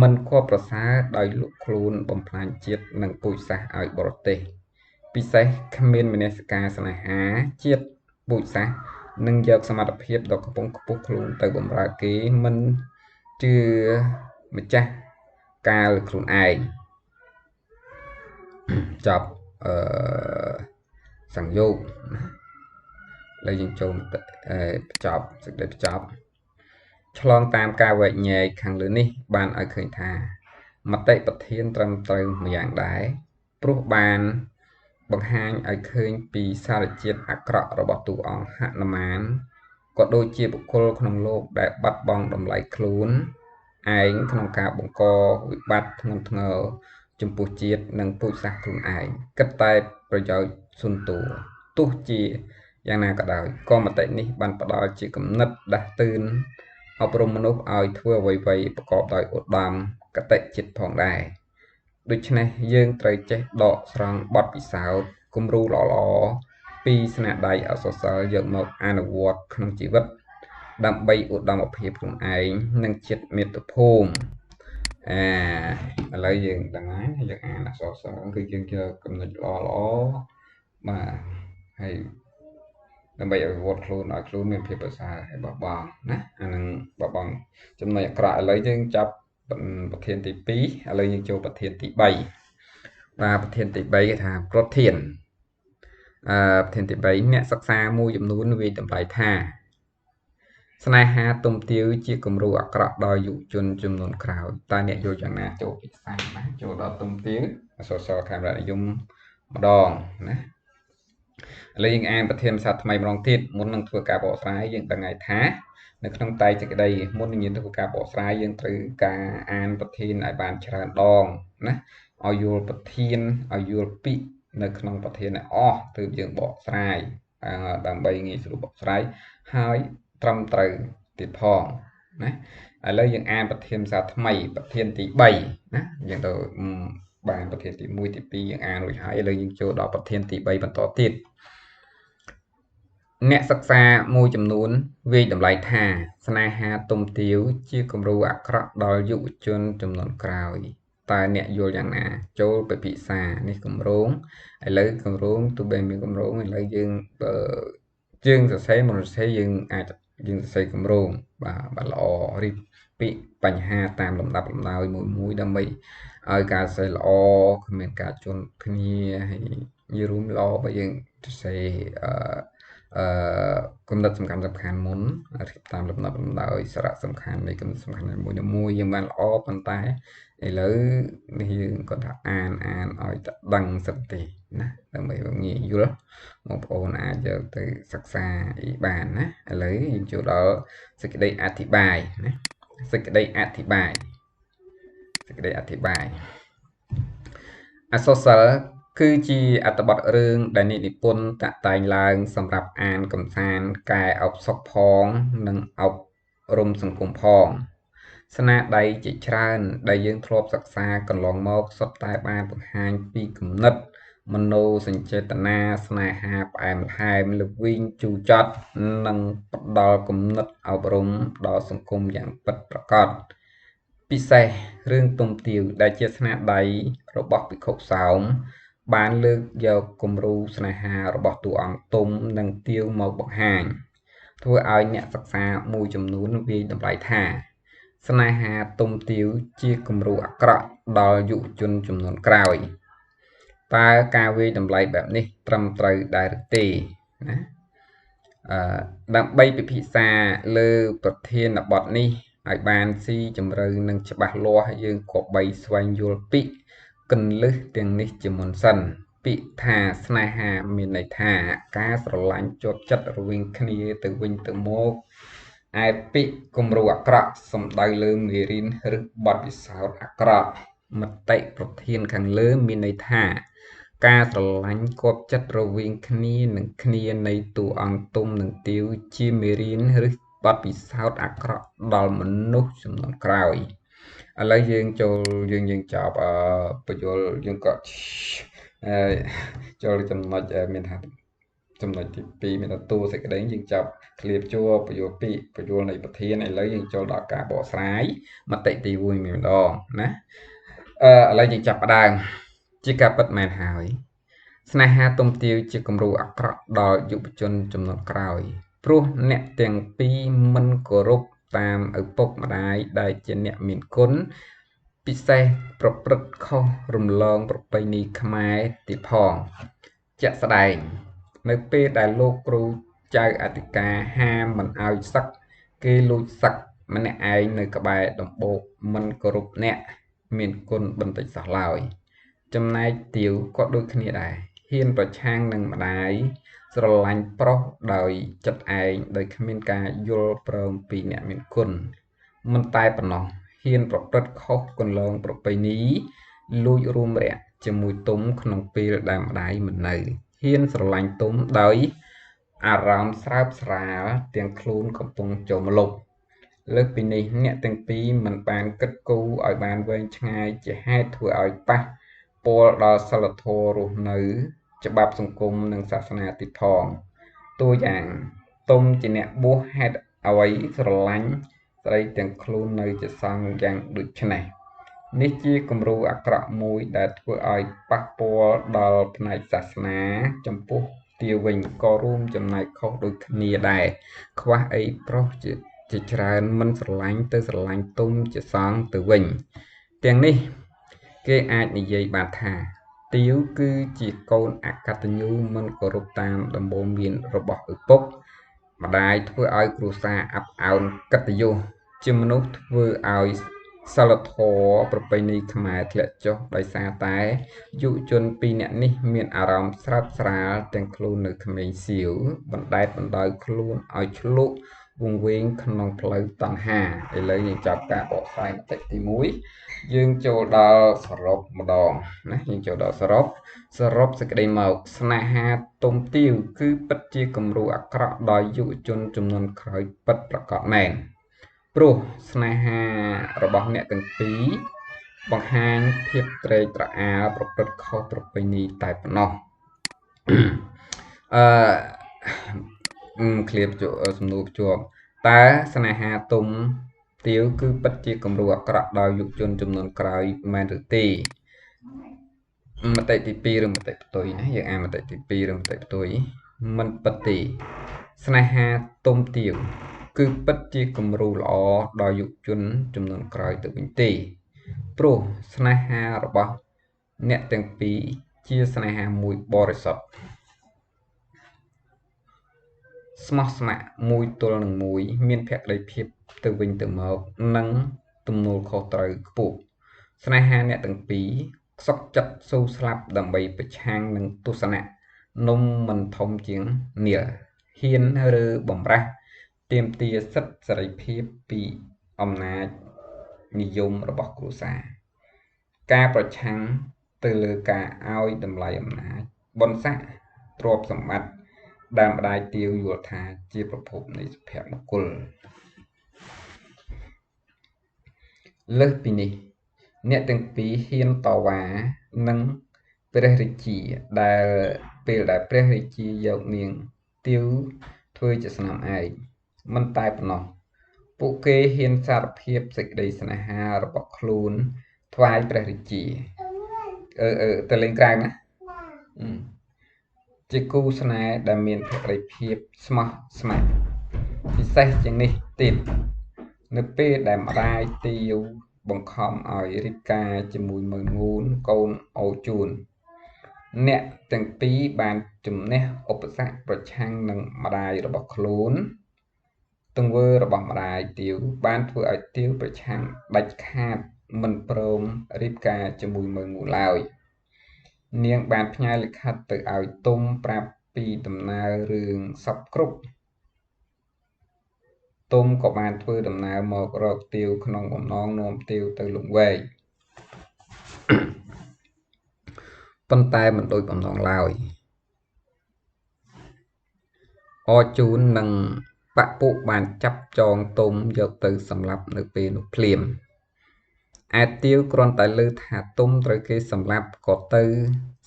មិនគួរប្រសើរដោយលក់ខ្លួនបំផ្លាញជាតិនិងពូជសាសន៍ឲ្យបរទេសពិសេសគ្មានមនសិការស្នេហាជាតិពូជសាសន៍និងយកសមត្ថភាពដ៏កំពុងខ្ពស់ខ្លួនទៅបម្រើគេមិនជឿម្ចាស់ការលើខ្លួនឯងចប់សង្យោគហើយយើងចូលបញ្ចប់សេចក្តីបញ្ចប់ឆ្លងតាមការវែកញែកខាងលើនេះបានឲ្យឃើញថាមតិប្រធានត្រឹមត្រូវម្យ៉ាងដែរព្រោះបានបង្ហាញឲ្យឃើញពីសារជាតិអាក្រក់របស់តួអង្គហនុមានក៏ដូចជាបុគ្គលក្នុងលោកដែលបាត់បង់តម្លៃខ្លួនឯងក្នុងការបង្កវិបត្តិធ្ងន់ធ្ងរចំពោះជាតិនិងពូជសាសន៍ខ្លួនឯងគិតតែប្រយោជន៍សុនតួទោះជាយ៉ាងណាក៏ដោយក៏មតិនេះបានផ្ដល់ជាគំនិតដាស់តឿនអប់រំមនុស្សឲ្យធ្វើអ្វីៗប្រកបដោយឧត្តមគតិជាតិផងដែរ ដូច្នេះយើងត្រូវចេះដកស្រង់បទពិសោធន៍គំរូល្អៗពីស្នាដៃអក្សរសិល្ប៍យកមកអនុវត្តក្នុងជីវិតដើម្បីឧត្តមភាពខ្លួនឯងនិងជាតិមាតុភូមិឥឡូវយើងដឹងហើយយើងអានអក្សរសិល្ប៍គឺយើងយកគំនិតល្អបាទហើយដើម្បីអភិវឌ្ឍខ្លួនឲ្យខ្លួនមានភាពប្រសើរហើយបបងណាអានឹងបបងចំណុចអាក្រក់ឥឡូវយើងចាប់ប្រធានទី2ឥឡូវយើងចូលប្រធានទី3បាទប្រធានទី3គេថាប្រធានប្រធានទី3អ្នកសិក្សាមួយចំនួនវាយតម្លៃថាស្នេហាទុំទាវជាគំរូអាក្រក់ដល់យុវជនចំនួនក្រោយតើអ្នកយល់យ៉ាងណាចូលពិសាណាចូលដល់ទុំទាវអក្សរសិល្ប៍ខេមរៈនិយមម្ដងណាឥឡូវយើងអានប្រធានភាសាថ្មីម្ដងទៀតមុននឹងធ្វើការបកស្រាយយើងដឹងហើយថានៅក្នុងតែសេចក្តីមុននឹងយើងធ្វើការបកស្រាយយើងត្រូវការអានប្រធានឲ្យបានច្រើនដងណាឲ្យយល់ប្រធានឲ្យយល់ពាក្យនៅក្នុងប្រធានឲ្យអស់ទើបយើងបកស្រាយដើម្បីងាយស្រួលបកស្រាយហើយត្រឹមត្រូវទៀតផងណាឥឡូវយើងអានប្រធានភាសាថ្មីប្រធានទី3ណាយើងទៅបានប្រធានទី1ទី2យើងអានរួចហើយឥឡូវយើងចូលដល់ប្រធានទី3បន្តទៀតអ្នកសិក្សាមួយចំនួនវាយតម្លៃថាស្នេហាទុំទាវជាគំរូអាក្រក់ដល់យុវជនចំនួនក្រោយតើអ្នកយល់យ៉ាងណាចូលពិភាក្សានេះគម្រោងឥឡូវគម្រោងទោះបីមានគម្រោងឥឡូវយើងសរសេរមុនសរសេរយើងអាចយើងសរសេរគម្រោងបាទល្អរៀបពាក្យបញ្ហាតាមលំដាប់លំដោយមួយដើម្បីឲ្យការសរសេរល្អគ្មានការជន់គ្នាហើយនិយាយរួមល្អបើយើងសរសេរគំនិតសំខាន់មុនរៀបតាមលំដាប់លំដោយសារៈសំខាន់នៃគំនិតសំខាន់មួយយើងបានល្អប៉ុន្តែឥឡូវនេះយើងគាត់ថាអានឲ្យតែដឹងសិនទេណាដើម្បីងាយយល់បងប្អូនអាចយកទៅសិក្សាបានណាឥឡូវយើងចូលដល់សេចក្តីអធិប្បាយណាសេចក្តីអធិប្បាយអក្សរសិល្ប៍គឺជាអត្ថបទរឿងដែលអ្នកនិពន្ធតាក់តែងឡើងសម្រាប់អានកំសាន្តកែអបសុខផងនិងអប់រំសង្គមផងស្នាដៃជាច្រើនដែលយើងធ្លាប់សិក្សាកន្លងមកសុទ្ធតែបានបង្ហាញពីគំនិតមโนសញ្ចេតនាស្នេហាផ្អែមល្ហែមល្វីងជូរចត់និងផ្ដល់គំនិតអប់រំដល់សង្គមយ៉ាងពិតប្រាកដពិសេសរឿងទុំទាវដែលជាស្នាដៃរបស់ភិក្ខុសោមបានលើកយកគំរូស្នេហារបស់តួអង្គទុំនិងទាវមកបង្ហាញធ្វើឲ្យអ្នកសិក្សាមួយចំនួនវាយតម្លៃថាស្នេហាទុំទាវជាគំរូអាក្រក់ដល់យុវជនចំនួនក្រោយតើការវាយតម្លៃបែបនេះត្រឹមត្រូវដែរឬទេណាដើម្បីពិភាក្សាលើប្រធានបទនេះឲ្យបានស៊ីជម្រៅនិងច្បាស់លាស់យើងគប្បីស្វែងយល់ពីគន្លឹះទាំងនេះជាមុនសិនពាក្យថាស្នេហាមានន័យថាការស្រឡាញ់ជាប់ចិត្តរវាងគ្នាទៅវិញទៅមកឯពាក្យគំរូអាក្រក់សំដៅលើមេរៀនឬបទពិសោធន៍អាក្រក់មតិប្រធានខាងលើមានន័យថាការស្រឡាញ់គប់ចិត្តរវាងគ្នានិងគ្នានៃតួអង្គទុំនិងទាវជាមេរៀនឬបទពិសោធន៍អាក្រក់ដល់មនុស្សចំនួនក្រោយឥឡូវយើងចូលយើងចប់បញ្យលយើងក៏ចូលចំណុចមានថាចំណុចទី2មានតួសេចក្តីយើងចាប់ឃ្លាបជួបបញ្យលពាក្យបញ្យលនៃប្រធានឥឡូវយើងចូលដល់ការបកស្រាយមតិទី1ម្ដងណាឥឡូវយើងចាប់ផ្ដើមជាការពិតមែនហើយស្នេហាទុំទាវជាគំរូអាក្រក់ដល់យុវជនចំនួនក្រោយព្រោះអ្នកទាំងពីរមិនគោរពតាមឪពុកម្ដាយដែលជាអ្នកមានគុណពិសេសប្រព្រឹត្តខុសរំលងប្រពៃណីខ្មែរទៀតផងជាក់ស្ដែងនៅពេលដែលលោកគ្រូចៅអធិការហាមមិនឲ្យសឹកគេលួចសឹកម្នាក់ឯងនៅក្បែរដំបូកមិនគោរពអ្នកមានគុណបន្តិចសោះឡើយចំណែកទាវក៏ដូចគ្នាដែរហ៊ានប្រឆាំងនឹងម្ដាយស្រឡាញ់ប្រុសដោយចិត្តឯងដោយគ្មានការយល់ព្រមពីអ្នកមានគុណមិនតែប៉ុណ្ណោះហ៊ានប្រព្រឹត្តខុសគន្លងប្រពៃណីលួចរួមរយៈជាមួយទុំក្នុងពេលដែលម្ដាយមិននៅហ៊ានស្រឡាញ់ទុំដោយអារម្មណ៍ស្រើបស្រាលទាំងខ្លួនកំពុងចូលម្លប់លើសពីនេះអ្នកទាំងពីរមិនបានគិតគូរឲ្យបានវែងឆ្ងាយជាហេតុធ្វើឲ្យប៉ះ ពលដល់សិលធម៌រស់នៅច្បាប់សង្គមនិងសាសនាទៀតផងតួយ៉ាងទុំជាអ្នកបួសហេតុអ្វីស្រឡាញ់ស្រីទាំងខ្លួននៅជាសង្ឃយ៉ាងដូចនេះនេះជាគំរូអាក្រក់មួយដែលធ្វើឲ្យប៉ះពាល់ដល់ផ្នែកសាសនាចំពោះទាវិញក៏រួមចំណែកខុសដូចគ្នាដែរខ្វះអីប្រុសជាច្រើនមិនស្រឡាញ់ទៅស្រឡាញ់ទុំជាសង្ឃទៅវិញទាំងនេះគេអាចនិយាយបានថាទាវគឺជាកូនអកតញ្ញូមិនគោរពតាមដំបូន្មានរបស់ឪពុកម្ដាយធ្វើឲ្យគ្រួសារអាប់អោនកិត្តិយសជាមនុស្សធ្វើឲ្យសិលធម៌ប្រពៃណីខ្មែរធ្លាក់ចុះដោយសារតែយុវជនពីរនាក់នេះមានអារម្មណ៍ស្រើបស្រាលទាំងខ្លួននៅក្មេងសៀវបណ្ដែតបណ្ដោយខ្លួនឲ្យឆ្លុះវង្វេងក្នុងផ្លូវតណ្ហាឥឡូវយើងចាប់ការបកស្រាយបន្តិចទី1យើងចូលដល់សរុបម្ដងណាយើងចូលដល់សរុបសេចក្តីមកស្នេហាទុំទាវគឺពិតជាគំរូអាក្រក់ដល់យុវជនចំនួនក្រោយពិតប្រាកដមែនព្រោះស្នេហារបស់អ្នកទាំងពីរបង្ហាញភាពត្រេកត្រអាលប្រព្រឹត្តខុសប្រពៃណីតែប៉ុណ្ណោះឃ្លាសំណួរភ្ជាប់តើស្នេហាទុំទាវគឺពិតជាគំរូអាក្រក់ដល់យុវជនចំនួនក្រោយមែនឬទេមតិទី2ឬមតិផ្ទុយណាយើងអានមតិទី2ឬមតិផ្ទុយមិនពិតទេស្នេហាទុំទាវគឺពិតជាគំរូល្អដល់យុវជនចំនួនក្រោយទៅវិញទេព្រោះស្នេហារបស់អ្នកទាំងពីរជាស្នេហាមួយបរិសុទ្ធស្មោះស្ម័គ្រមួយទល់នឹងមួយមានភក្ដីភាពទៅវិញទៅមកនិងទំនួលខុសត្រូវខ្ពស់ស្នេហាអ្នកទាំងពីរខ្សឹកចិត្តស៊ូស្លាប់ដើម្បីប្រឆាំងនឹងទស្សនៈនំមិនធំជាងនាលហ៊ានឬបំរាស់ទាមទារសិទ្ធិសេរីភាពពីអំណាចនិយមរបស់គ្រួសារការប្រឆាំងទៅលើការឲ្យតម្លៃអំណាចបុណ្យស័ក្តិទ្រព្យសម្បត្តិដែលម្ដាយទាវយល់ថាជាប្រភពនៃសុភមង្គលលើសពីនេះអ្នកទាំងពីរហ៊ានតវ៉ានឹងព្រះរាជាដែលពេលដែលព្រះរាជាយកនាងទាវធ្វើជាស្នំឯកមិនតែប៉ុណ្ណោះពួកគេហ៊ានសារភាពសេចក្តីស្នេហារបស់ខ្លួនថ្វាយព្រះរាជាទៅលេងក្រៅណាជាគូស្នេហ៍ដែលមានភក្ដីភាពស្មោះស្ម័គ្រពិសេសជាងនេះទៀតនៅពេលដែលម្ដាយទាវបង្ខំឲ្យរៀបការជាមួយមើលងូនកូនអូជួនអ្នកទាំងពីរបានជំនះឧបសគ្គប្រឆាំងនឹងម្ដាយរបស់ខ្លួនទង្វើរបស់ម្ដាយទាវបានធ្វើឲ្យទាវប្រឆាំងដាច់ខាតមិនព្រមរៀបការជាមួយមើលងូឡើយនាងបានផ្ញើលិខិតទៅឲ្យទុំប្រាប់ពីដំណើររឿងសពគ្រប់ទុំក៏បានធ្វើដំណើរមករកទាវក្នុងបំណងនាំទាវទៅលង្វែកប៉ុន្តែមិនដូចបំណងឡើយអរជូននិងបពុបានចាប់ចងទុំយកទៅសម្លាប់នៅពេលនោះភ្លាមឯទាវគ្រាន់តែលើថាទុំត្រូវគេសម្លាប់ក៏ទៅ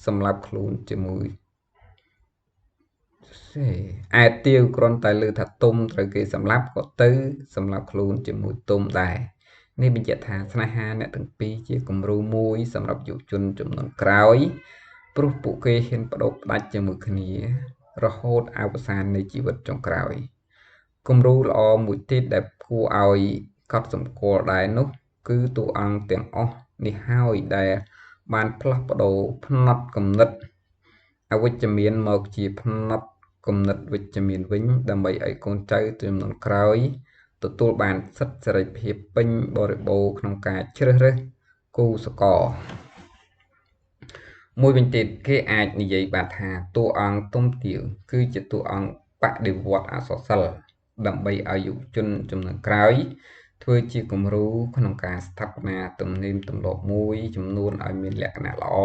សម្លាប់ខ្លួនជាមួយឯទាវគ្រាន់តែលើថាទុំត្រូវគេសម្លាប់ក៏ទៅសម្លាប់ខ្លួនជាមួយទុំដែរនេះបញ្ជាក់ថាស្នេហាអ្នកទាំងពីរជាគំរូមួយសម្រាប់យុវជនចំនួនក្រោយព្រោះពួកគេហ៊ានបដូរផ្ដាច់ជាមួយគ្នារហូតអវសាននៃជីវិតចុងក្រោយគំរូល្អមួយទៀតដែលគួរឲ្យកត់សម្គាល់ដែរនោះគឺតួអង្គទាំងអស់នេះហើយដែលបានផ្លាស់ប្ដូរផ្នត់គំនិតអវិជ្ជមានមកជាផ្នត់គំនិតវិជ្ជមានវិញដើម្បីឲ្យកូនចៅចំនួនក្រោយទទួលបានសិទ្ធិសេរីភាពពេញបរិបូរណ៍ក្នុងការជ្រើសរើសគូសកលមួយវិញទៀតគេអាចនិយាយបានថាតួអង្គទុំទាវគឺជាតួអង្គបដិវត្តអក្សរសិល្ប៍ដើម្បីឲ្យយុវជនចំនួនក្រោយធ្វើជាគំរូក្នុងការស្ថាបនាទំនៀមទម្លាប់មួយចំនួនឲ្យមានលក្ខណៈល្អ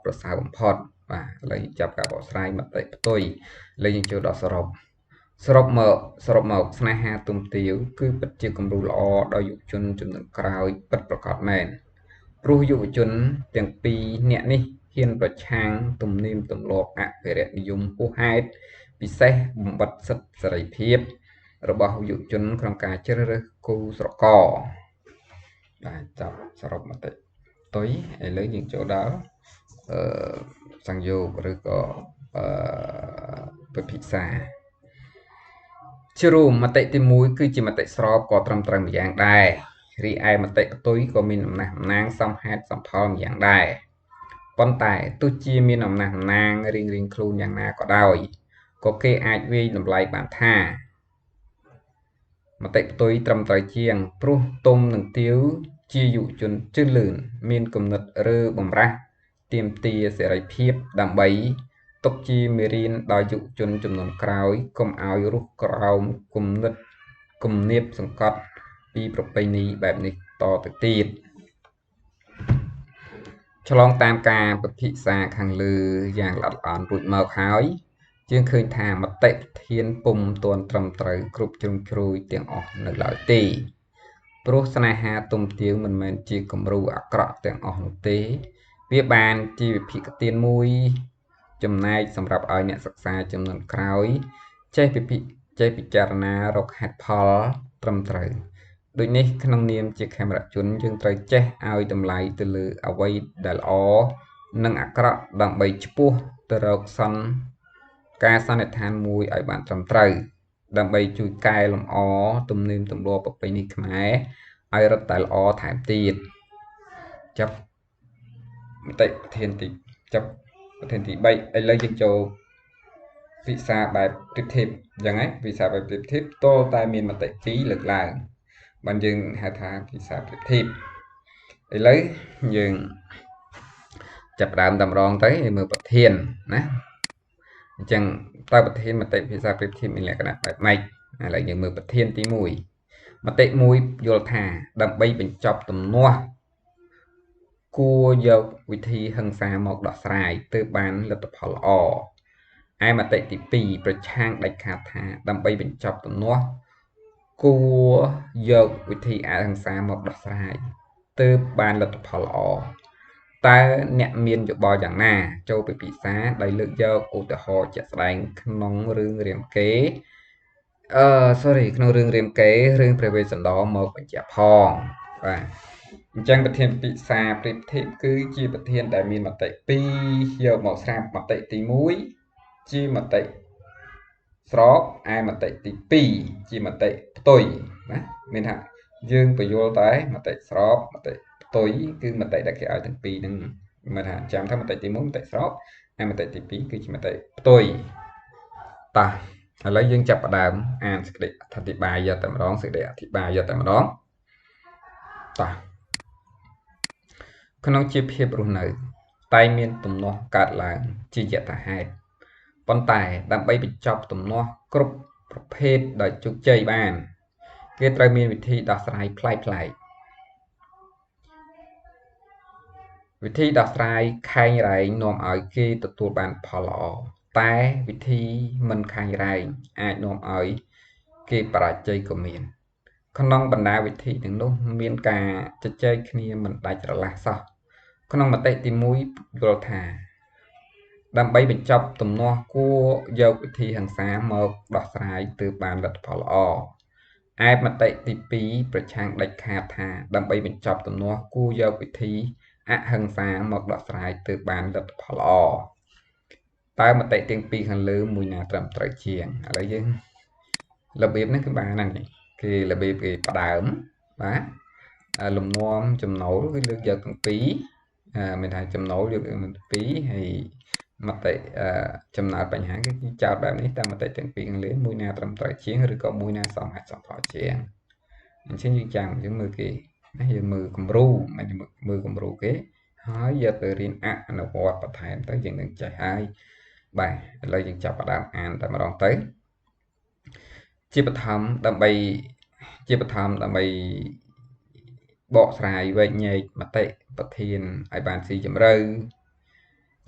ប្រសើរបំផុតបាទឥឡូវចាប់ការបកស្រាយមតិផ្ទុយឥឡូវយើងចូលដល់សរុបមកស្នេហាទុំទាវគឺពិតជាគំរូល្អដល់យុវជនចំនួនក្រោយពិតប្រាកដមែនព្រោះយុវជនទាំងពីរនាក់នេះ ហ៊ានប្រឆាំងទំនៀមទម្លាប់អភិរក្សនិយមហួសហេតុពិសេសបំបត្តិសិទ្ធិសេរីភាពរបស់យុវជនក្នុងការជ្រើសរើសគូស្រករបាទចាប់សរុបមតិផ្ទុយឥឡូវយើងចូលដល់សង្យោគឬក៏ពិភាក្សាជារួមមតិទី1គឺជាមតិស្របក៏ត្រឹមត្រូវម្យ៉ាងដែររីឯមតិផ្ទុយក៏មានអំណះអំណាងសមហេតុសមផលម្យ៉ាងដែរប៉ុន្តែទោះជាមានអំណះអំណាងរៀងៗខ្លួនយ៉ាងណាក៏ដោយក៏គេអាចវាយតម្លៃបានថាមតិផ្ទុយត្រឹមត្រូវជាងព្រោះទុំនិងទាវជាយុវជនជឿនលឿនមានគំនិតឬបំរាស់ទាមទារសេរីភាពដើម្បីទុកជាមេរៀនដល់យុវជនចំនួនក្រោយកុំឲ្យរស់ក្រោមគំនិតគំនាបសង្កត់ពីប្រពៃណីបែបនេះតទៅទៀតឆ្លងតាមការពិភាក្សាខាងលើយ៉ាងល្អិតល្អន់រួចមកហើយយើងឃើញថាមតិធានពុំទាន់ត្រឹមត្រូវគ្រប់ជ្រុងជ្រោយទាំងអស់នៅឡើយទេព្រោះស្នេហាទុំទាវមិនមែនជាគំរូអាក្រក់ទាំងអស់នោះទេវាបានជាវិភាគទានមួយចំណែកសម្រាប់ឲ្យអ្នកសិក្សាចំនួនក្រោយចេះពិចារណារកហេតុផលត្រឹមត្រូវដូចនេះក្នុងនាមជាខេមរជនយើងត្រូវចេះឲ្យតម្លៃទៅលើអ្វីដែលល្អនិងអាក្រក់ដើម្បីឆ្ពោះទៅរកការសន្និដ្ឋានមួយឲ្យបានត្រឹមត្រូវដើម្បីជួយកែលម្អទំនៀមទម្លាប់ប្រពៃណីខ្មែរឲ្យរឹតតែល្អថែមទៀតចាប់មតិប្រធានទី3ឥឡូវយើងចូលវិសាបែបប្រៀបធៀបយ៉ាងហ្នឹងវិសាបែបប្រៀបធៀបតតែមានមតិ2លើកឡើងបានយើងហៅថាវិសាប្រៀបធៀបឥឡូវយើងចាប់ដើមតម្រងទៅមើលប្រធានណាអញ្ចឹងតើប្រធានមតិភាសាប្រៀបធៀបមានលក្ខណៈបែបម៉េចឥឡូវយើងមើលប្រធានទី1មតិ1យល់ថាដើម្បីបញ្ចប់ទំនាស់គួរយកវិធីហិង្សាមកដោះស្រាយទើបបានលទ្ធផលល្អឯមតិទី2ប្រឆាំងដាច់ខាតថាដើម្បីបញ្ចប់ទំនាស់គួរយកវិធីអហិង្សាមកដោះស្រាយទើបបានលទ្ធផលល្អតើអ្នកមានយោបល់យ៉ាងណាចូលពិភាក្សាដោយលើកយកឧទាហរណ៍ជាក់ស្ដែងក្នុងរឿងរាមកេរ្តិ៍ក្នុងរឿងរាមកេរ្តិ៍រឿងព្រះវេស្សន្តរមកបញ្ជាក់ផងបាទអញ្ចឹងប្រធានពិសាប្រៀបធៀបគឺជាប្រធានដែលមានមតិ2យកមកស្រាប់មតិទី1ជាមតិស្របឯមតិទី2ជាមតិផ្ទុយណាមានថាយើងបញ្យល់តែមតិស្របមតិផ្ទុយគឺមតិដែលគេឲ្យទាំងពីរហ្នឹងមិនថាចាំថាមតិទី1មតិស្របហើយមតិទី2គឺជាមតិផ្ទុយតោះឥឡូវយើងចាប់ផ្ដើមអានសេចក្តីអធិប្បាយយកតែម្ដងសេចក្តីអធិប្បាយយកតែម្ដងតោះក្នុងជីវភាពរស់នៅតែមានទំនាស់កើតឡើងជាយថាហេតុប៉ុន្តែដើម្បីបញ្ចប់ទំនាស់គ្រប់ប្រភេទដោយជោគជ័យបានគេត្រូវមានវិធីដោះស្រាយប្លែកៗវិធីដោះស្រាយខែងរែងនាំឲ្យគេទទួលបានផលល្អតែវិធីមិនខែងរែងអាចនាំឲ្យគេបរាជ័យក៏មានក្នុងបណ្ដាវិធីទាំងនោះមានការជជែកគ្នាមិនដាច់រលាស់សោះក្នុងមតិទី1យល់ថាដើម្បីបញ្ចប់ទំនាស់គួរយកវិធីហិង្សាមកដោះស្រាយទើបបានលទ្ធផលល្អឯមតិទី2ប្រឆាំងដាច់ខាតថាដើម្បីបញ្ចប់ទំនាស់គួរយកវិធីអហិង្សាមកដោះស្រាយទើបបានលទ្ធផលល្អតើមតិទាំងពីរខាងលើមួយណាត្រឹមត្រូវជាងឥឡូវយើងរបៀបនេះគឺបានហ្នឹងគេរបៀបគេផ្ដើមបាទលំនាំចំណូលគឺលើកយកទាំងពីរមានថាចំណូលយកទាំងពីរហើយមតិចំណាត់បញ្ហាគឺចោតបែបនេះតាមមតិទាំងពីរខាងលើមួយណាត្រឹមត្រូវជាងឬក៏មួយណាសមហេតុសមផលជាងអញ្ចឹងយើងចាំយើងមើលគេណាយើងមើលគំរូមិនមើលគំរូគេហើយយកទៅរៀនអនុវត្តបន្ថែមទៅយើងនឹងចេះហើយបាទឥឡូវយើងចាប់ផ្ដើមអានតែម្ដងទៅជាបឋមដើម្បីបកស្រាយវែកញែកមតិប្រធានឲ្យបានស៊ីជម្រៅ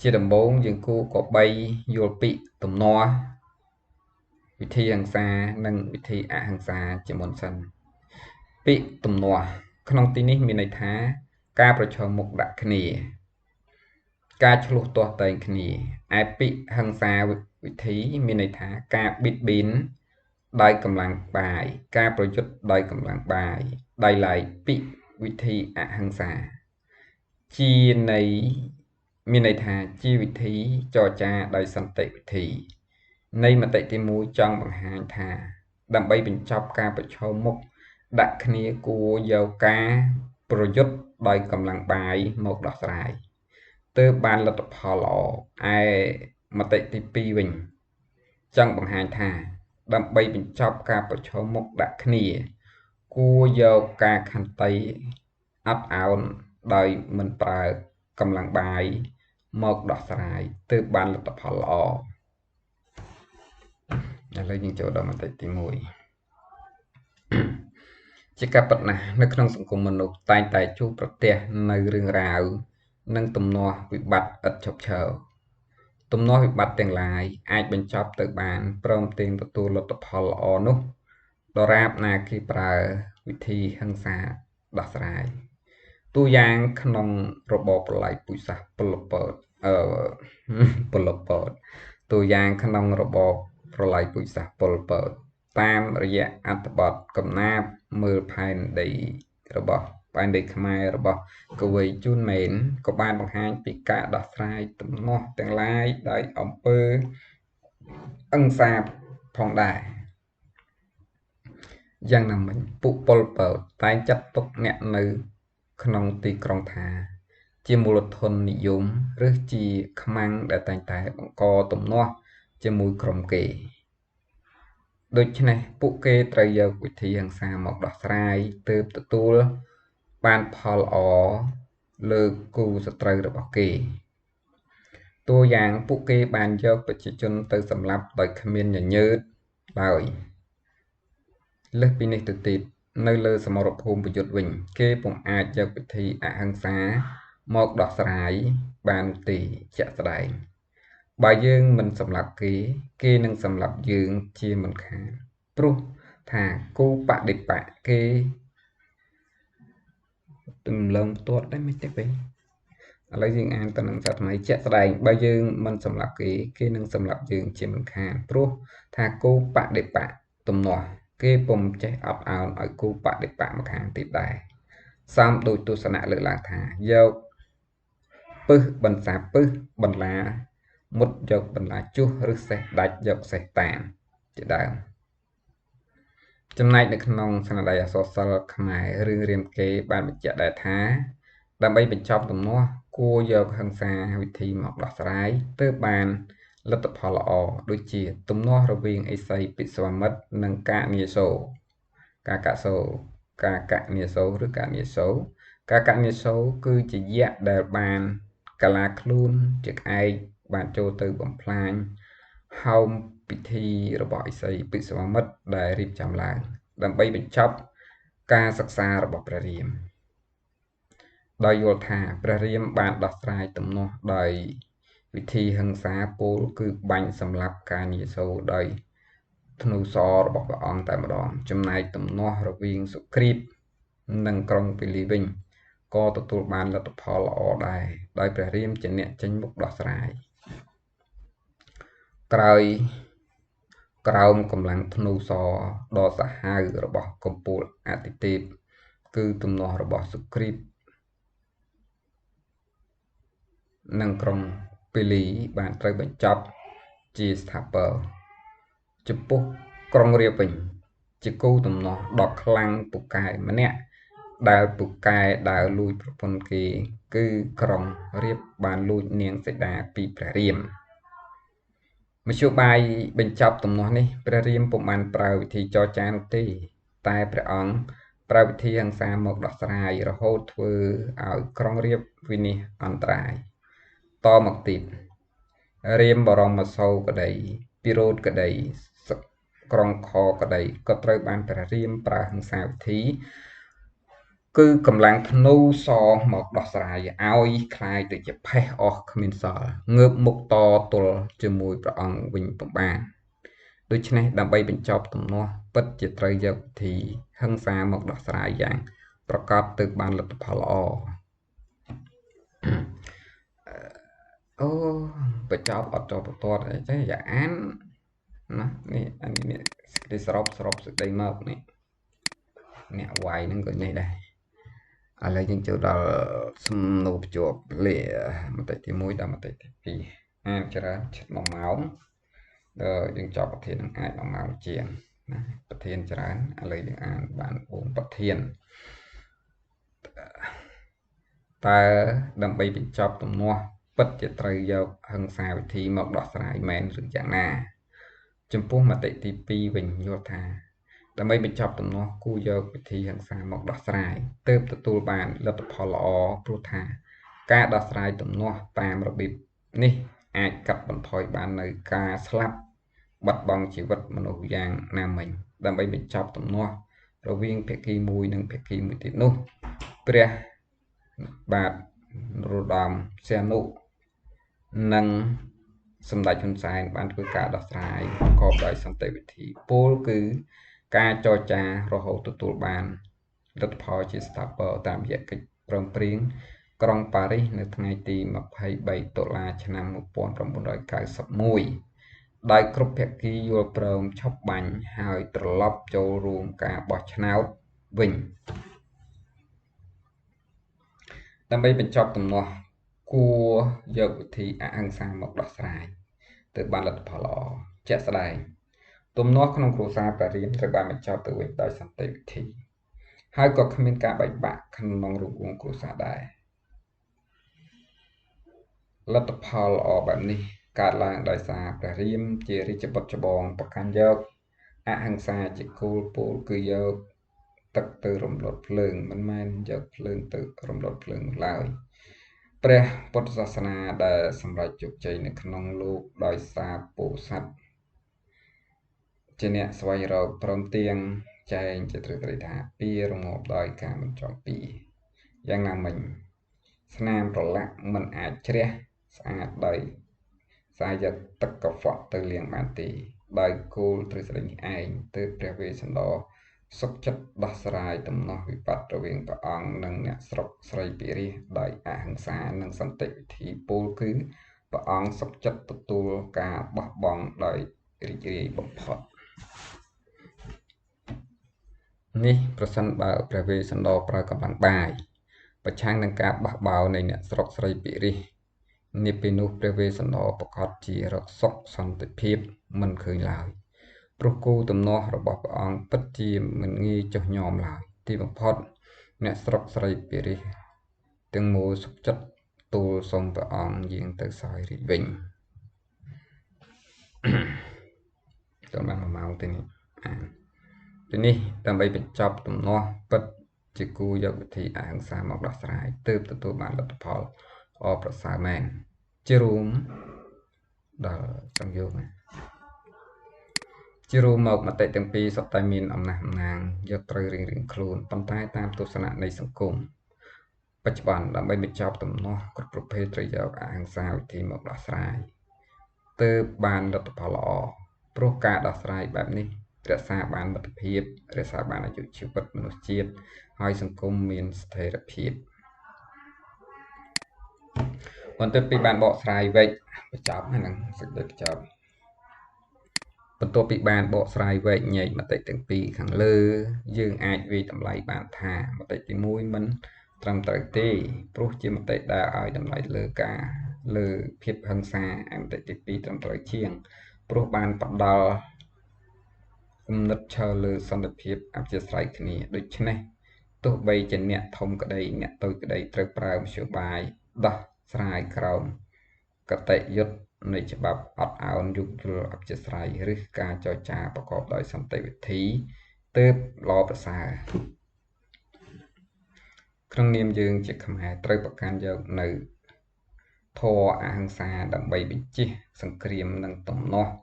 ជាដំបូងយើងគួរក៏បីយល់ពីទំនាស់វិធីហិង្សានិងវិធីអហិង្សាជាមុនសិនពាក្យទំនាស់ក្នុងទីនេះមានន័យថាការប្រឈមមុខដាក់គ្នា ការឆ្លោះទាស់តែងគ្នាឯពាក្យហិង្សាវិធីមានន័យថាការបៀតបៀនដោយកម្លាំងបាយការប្រយុទ្ធដោយកម្លាំងបាយដោយឡែកពាក្យវិធីអហិង្សាជាន័យមានន័យថាជាវិធីចរចាដោយសន្តិវិធីនៃមតិទី1ចង់បង្ហាញថាដើម្បីបញ្ចប់ការប្រឈមមុខដាក់គ្នាគួរយកការប្រយុទ្ធដោយកម្លាំងបាយមកដោះស្រាយទើបបានលទ្ធផលល្អឯមតិទី2វិញចង់បង្ហាញថាដើម្បីបញ្ចប់ការប្រឈមមុខដាក់គ្នាគួរយកការខន្តីអត់ឱនដោយមិនប្រើកម្លាំងបាយមកដោះស្រាយទើបបានលទ្ធផលល្អឥឡូវយើងចូលដល់មតិទី1ជាការពិតណាស់នៅក្នុងសង្គមមនុស្សតែងតែជួបប្រទះនៅរឿងរ៉ាវនិងទំនាស់វិបត្តិឥតឈប់ឈរទំនាស់វិបត្តិទាំងឡាយអាចបញ្ចប់ទៅបានព្រមទាំងទទួលលទ្ធផលល្អនោះដរាបណាគេប្រើវិធីហិង្សាដោះស្រាយតួយ៉ាងក្នុងរបបប្រល័យពូជសាសន៍ពលពតតួយ៉ាងក្នុងរបបប្រល័យពូជសាសន៍ពលពតតាមរយៈអត្ថបទកំណាព្យមើលផែនដីខ្មែររបស់កវីជូនម៉េនក៏បានបង្ហាញពីការដោះស្រាយទំនាស់ទាំងឡាយដោយអំពើហិង្សាផងដែរយ៉ាងណាមិញពួកពលពតតែងចាត់ទុកអ្នកនៅក្នុងទីក្រុងថាជាមូលធននិយមឬជាខ្មាំងដែលតែងតែបង្កទំនាស់ជាមួយក្រុមគេដូច្នេះពួកគេត្រូវយកវិធីហិង្សាមកដោះស្រាយទើបទទួលបានផលល្អលើគូសត្រូវរបស់គេតួយ៉ាងពួកគេបានយកប្រជាជនទៅសម្លាប់ដោយគ្មានញញើតឡើយលើសពីនេះទៅទៀតនៅលើសមរភូមិប្រយុទ្ធវិញគេពុំអាចយកវិធីអហិង្សាមកដោះស្រាយបានទេជាក់ស្ដែងបើយើងមិនសម្លាប់គេនឹងសម្លាប់យើងជាមិនខានព្រោះថាគូបដិបកគេទំលងផ្ទាត់ដែរមិនទេវិញឥឡូវយើងអានទៅនឹងសាថ្មីជាក់ស្ដែងបើយើងមិនសម្លាប់គេនឹងសម្លាប់យើងជាមិនខានព្រោះថាគូបដិបកទំនាស់គេពុំចេះអត់ឱនឲ្យគូបដិបកម្ខាងទៀតដែរសំដូចទស្សនៈលើកឡើងថាយកពឹសបន្សាពឹសបន្លាមុតយកបន្លាជុះឬសេះដាច់យកសេះតាមជាដើមចំណែកនៅក្នុងស្នាដៃអក្សរសិល្ប៍ខ្មែររឿងរាមកេរ្តិ៍បានបញ្ជាក់ដែរថាដើម្បីបញ្ចប់ទំនាស់គួរយកហិង្សាវិធីមកដោះស្រាយទើបបានលទ្ធផលល្អដូចជាទំនាស់រវាងឥសីពិស្វាមិត្រនិងកាកនាសូរគឺជាយក្សដែលបានកាឡាខ្លួនជាក្អែកបានចូលទៅបំផ្លាញហោមពិធីរបស់ឥសីពិស្វាមិត្រដែលរៀបចំឡើងដើម្បីបញ្ចប់ការសិក្សារបស់ព្រះរាមដោយយល់ថាព្រះរាមបានដោះស្រាយទំនាស់ដោយវិធីហិង្សាពោលគឺបាញ់សម្លាប់កានាសូរដោយធ្នូសររបស់ព្រះអង្គតែម្ដងចំណែកទំនាស់រវាងសុគ្រីពនិងក្រុងពាលីវិញក៏ទទួលបានលទ្ធផលល្អដែរដោយព្រះរាមជាអ្នកចេញមុខដោះស្រាយក្រោមកម្លាំងធ្នូសរដ៏សាហាវរបស់កំពូលអាទិទេពគឺទំនាស់របស់សុគ្រីពនិងក្រុងពាលីបានត្រូវបញ្ចប់ជាស្ថាពរចំពោះក្រុងរាពណ៍វិញជាគូទំនាស់ដ៏ខ្លាំងពូកែម្នាក់ដែលពូកែដើរលួចប្រពន្ធគេគឺក្រុងរាពណ៍បានលួចនាងសីតាពីព្រះរាមមធ្យោបាយបញ្ចប់ទំនាស់នេះព្រះរាមពុំបានប្រើវិធីចរចានោះទេតែព្រះអង្គប្រើវិធីហិង្សាមកដោះស្រាយរហូតធ្វើឲ្យក្រុងរាពណ៍វិនាសអន្តរាយតមកទៀតរាមបរមសូរក្តីពិរោធក្តីក្រុងខក្តីក៏ត្រូវបានព្រះរាមប្រើហិង្សាវិធីគឺកម្លាំងធ្នូសរមកដោះស្រាយឲ្យคล้ายទៅជាផេះអស់គ្មានសល់ងើបមុខតទល់ជាមួយព្រះអង្គវិញពុំបានដូច្នេះដើម្បីបញ្ចប់ទំនាស់ពិតជាត្រូវយកវិធីហិង្សាមកដោះស្រាយយ៉ាងប្រកបទើបបានលទ្ធផលល្អ អូបញ្ចប់អត់ចូលបន្ទាត់អីចេះយ៉ាអានណានេះអានេះសេចក្តីសរុបសេចក្តីមកនេះអ្នកវាយហ្នឹងក៏នេះដែរឥឡូវយើងចូលដល់សំណួរភ្ជាប់លេមតិទី1ដល់មតិទី2អានច្រើនជិត1ម៉ោងយើងចប់ប្រធាននឹងអាច1ម៉ោងជាងណាប្រធានច្រើនឥឡូវយើងអានបាន4ប្រធានតើដើម្បីបញ្ចប់ទំនាស់ពិតជាត្រូវយកហិង្សាវិធីមកដោះស្រាយមែនឬយ៉ាងណាចំពោះមតិទី2វិញយល់ថាដើម្បីបញ្ចប់ទំនាស់គួរយកវិធីហិង្សាមកដោះស្រាយទើបទទួលបានលទ្ធផលល្អព្រោះថាការដោះស្រាយទំនាស់តាមរបៀបនេះអាចកាត់បន្ថយបាននៅការស្លាប់បាត់បង់ជីវិតមនុស្សយ៉ាងណាមិញដើម្បីបញ្ចប់ទំនាស់រវាងភាគីមួយនិងភាគីមួយទៀតនោះព្រះបាទនរោត្តមសីហនុនិងសម្ដេចហ៊ុនសែនបានធ្វើការដោះស្រាយប្រកបដោយសន្តិវិធីពោលគឺការចរចារហូតទទួលបានលទ្ធផលជាស្ថាពរតាមរយៈកិច្ចព្រមព្រៀងក្រុងប៉ារីសនៅថ្ងៃទី23តុលាឆ្នាំ1991ដោយគ្រប់ភាគីយល់ព្រមឈប់បាញ់ហើយត្រឡប់ចូលរួមការបោះឆ្នោតវិញដើម្បីបញ្ចប់ទំនាស់គួរយកវិធីអហិង្សាមកដោះស្រាយទើបបានលទ្ធផលល្អជាក់ស្ដែងទំនាស់ក្នុងគ្រួសារព្រះរាមត្រូវបានបញ្ចប់ទៅវិញដោយសន្តិវិធីហើយក៏គ្មានការបែកបាក់ក្នុងរង្វង់គ្រួសារដែរលទ្ធផលល្អបែបនេះកើតឡើងដោយសារព្រះរាមជារាជបុត្រច្បងប្រកាន់យកអហិង្សាជាគោលពោលគឺយកទឹកទៅរំលត់ភ្លើងមិនមែនយកភ្លើងទៅរំលត់ភ្លើងឡើយព្រះពុទ្ធសាសនាដែលសម្រេចជោគជ័យនៅក្នុងលោកដោយសារពោធិសត្វជាអ្នកស្វែងរកព្រមទាំងចែងជាទ្រឹស្ដីថាពីរងាប់ដោយការមិនចង់ពីយ៉ាងណាមិញស្នាមប្រឡាក់មិនអាចជ្រះស្អាតដោយសារយកទឹកកខ្វក់ទៅលាងបានទេដោយគោលទ្រឹស្ដីនេះឯងទើបព្រះវេស្សន្តរសុខចិត្តដោះស្រាយទំនាស់វិបត្តិរវាងព្រះអង្គនិងអ្នកស្រុកស្រីពារាសដោយអហិង្សានិងសន្តិវិធីពោលគឺព្រះអង្គសុខចិត្តទទួលការបោះបង់ដោយរីករាយបំផុតនេះប្រសិនបើព្រះវេស្សន្តរប្រើកម្លាំងបាយប្រឆាំងនឹងការបះបោរនៃអ្នកស្រុកស្រីពារាសនាពេលនោះព្រះវេស្សន្តរប្រកាសជារកសុខសន្តិភាពមិនឃើញឡើយព្រោះគោលទំនាស់របស់ព្រះអង្គពិតជាមិនងាយចុះញ៉មឡើយទីបំផុតអ្នកស្រុកស្រីពារាសទាំងមូលសុខចិត្តទូលសុំព្រះអង្គយាងទៅសោយរាជ្យវិញចូលបាន1ម៉ោងទេនេះទីនេះដើម្បីបញ្ចប់ទំនាស់ពិតជាគូយកវិធីអហិង្សាមកដោះស្រាយទើបទទួលបានលទ្ធផលល្អប្រសើរមែនជារួមដល់ចង់យកជារួមមកមតិទាំងពីរសុទ្ធតែមានអំណះអំណាងយកត្រូវរៀងៗខ្លួនប៉ុន្តែតាមទស្សនៈនៃសង្គមបច្ចុប្បន្នដើម្បីបញ្ចប់ទំនាស់គ្រប់ប្រភេទត្រូវយកអហិង្សាវិធីមកដោះស្រាយទើបបានលទ្ធផលល្អព្រោះការដោះស្រាយបែបនេះរក្សាបានមិត្តភាពរក្សាបានអាយុជីវិតមនុស្សជាតិហើយសង្គមមានស្ថិរភាពបន្ទាប់ពីបានបកស្រាយវែកបញ្ចប់ហ្នឹងសេចក្តីបញ្ចប់បន្ទាប់ពីបានបកស្រាយវែកញែកមតិទាំងពីរខាងលើយើងអាចវាយតម្លៃបានថាមតិទី1មិនត្រឹមត្រូវទេព្រោះជាមតិដែលឲ្យតម្លៃលើភាពហិង្សាមតិទី2ត្រឹមត្រូវជាងព្រោះបានផ្ដល់គំនិតឈរលើសន្តិភាពអព្យាស្រ័យគ្នាដូច្នេះទោះបីជាអ្នកធំក្តីអ្នកតូចក្តីត្រូវប្រើមធ្យោបាយដោះស្រាយក្រោមកតិយុត្តនៃច្បាប់អត់ឱនយោគយល់អព្យាស្រ័យឬការចរចាប្រកបដោយសន្តិវិធីទើបល្អប្រសើរក្នុងនាមយើងជាខ្មែរត្រូវប្រកាន់យកនៅធម៌អហិង្សាដើម្បីបញ្ជៀសសង្គ្រាមនិងទំនាស់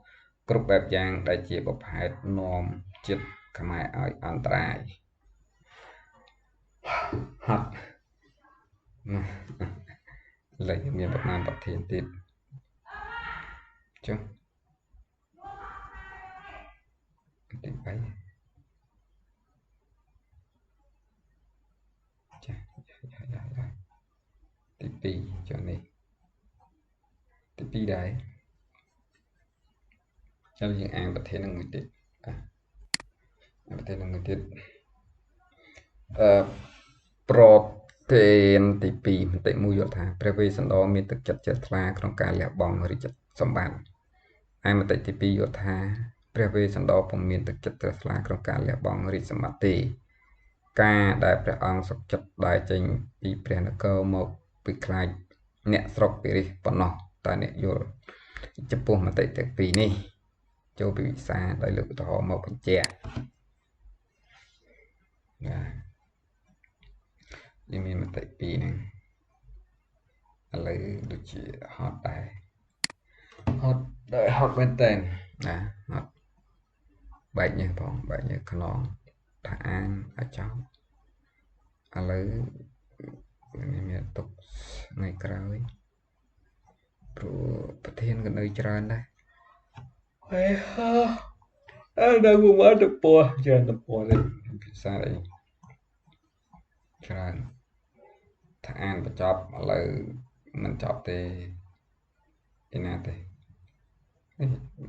គ្រប់បែបយ៉ាងដែលជាប្រភេទនាំចិត្តខ្មែរឲ្យអន្តរាយហត់លេខមានប្រមាណប្រធានទៀតចុះទី3ចាទី2ចុះនេះ 2ដែរចាំយើងអានប្រធាននឹងមួយទៀតប្រធាននឹងមួយទៀតប្រធានទី2មតិមួយយល់ថាព្រះវេស្សន្តរមានទឹកចិត្តជ្រះថ្លាក្នុងការលះបង់រាជសម្បត្តិហើយមតិទី2យល់ថាព្រះវេស្សន្តរពុំមានទឹកចិត្តជ្រះថ្លាក្នុងការលះបង់រាជសម្បត្តិទេការដែលព្រះអង្គសុខចិត្តដើរចេញពីព្រះនគរមកពីខ្លាចអ្នកស្រុកពិរិះប៉ុណ្ណោះតើអ្នកយល់ចំពោះមតិទាំងពីរនេះចូលពិភាក្សាដោយលើកឧទាហរណ៍មកបញ្ជាក់យើងមានមតិពីរហ្នឹងឥឡូវដូចជាហត់ដែរហត់មែនតើណាហត់បែកញើសផងបែកញើសខ្នងថាអានអាចចង់ឥឡូវនេះមានទុកថ្ងៃក្រោយព្រោះប្រធានក៏នៅច្រើនដែរហើយនៅមួយទៅពោះច្រើនទៅពោះនេះភាសាអីច្រើនថាអានបញ្ចប់ឥឡូវមិនចប់ទេឯណាទេ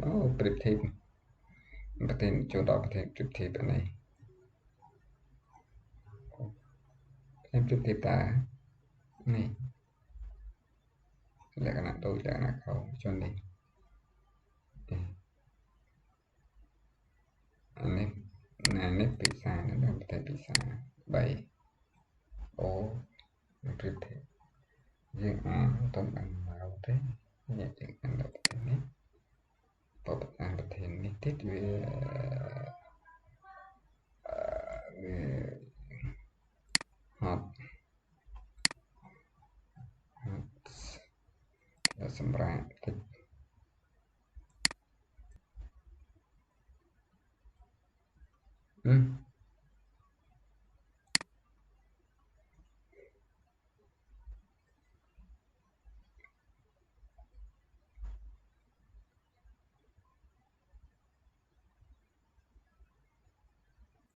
អូប្រៀបធៀបប្រធានចូលដល់ប្រធានប្រៀបធៀបនេះខ្ញុំប្រៀបធៀបតានេះលក្ខណៈដូចលក្ខណៈខុសជននេះនេះភាសានៅប្រទេសភាសា3អូប្រៀបធៀបយើងអានតំបានមកទេនេះយើងអានដល់ប្រទេសនេះបបអានប្រធាននេះទៀតវាហត់សម្រាប់តិច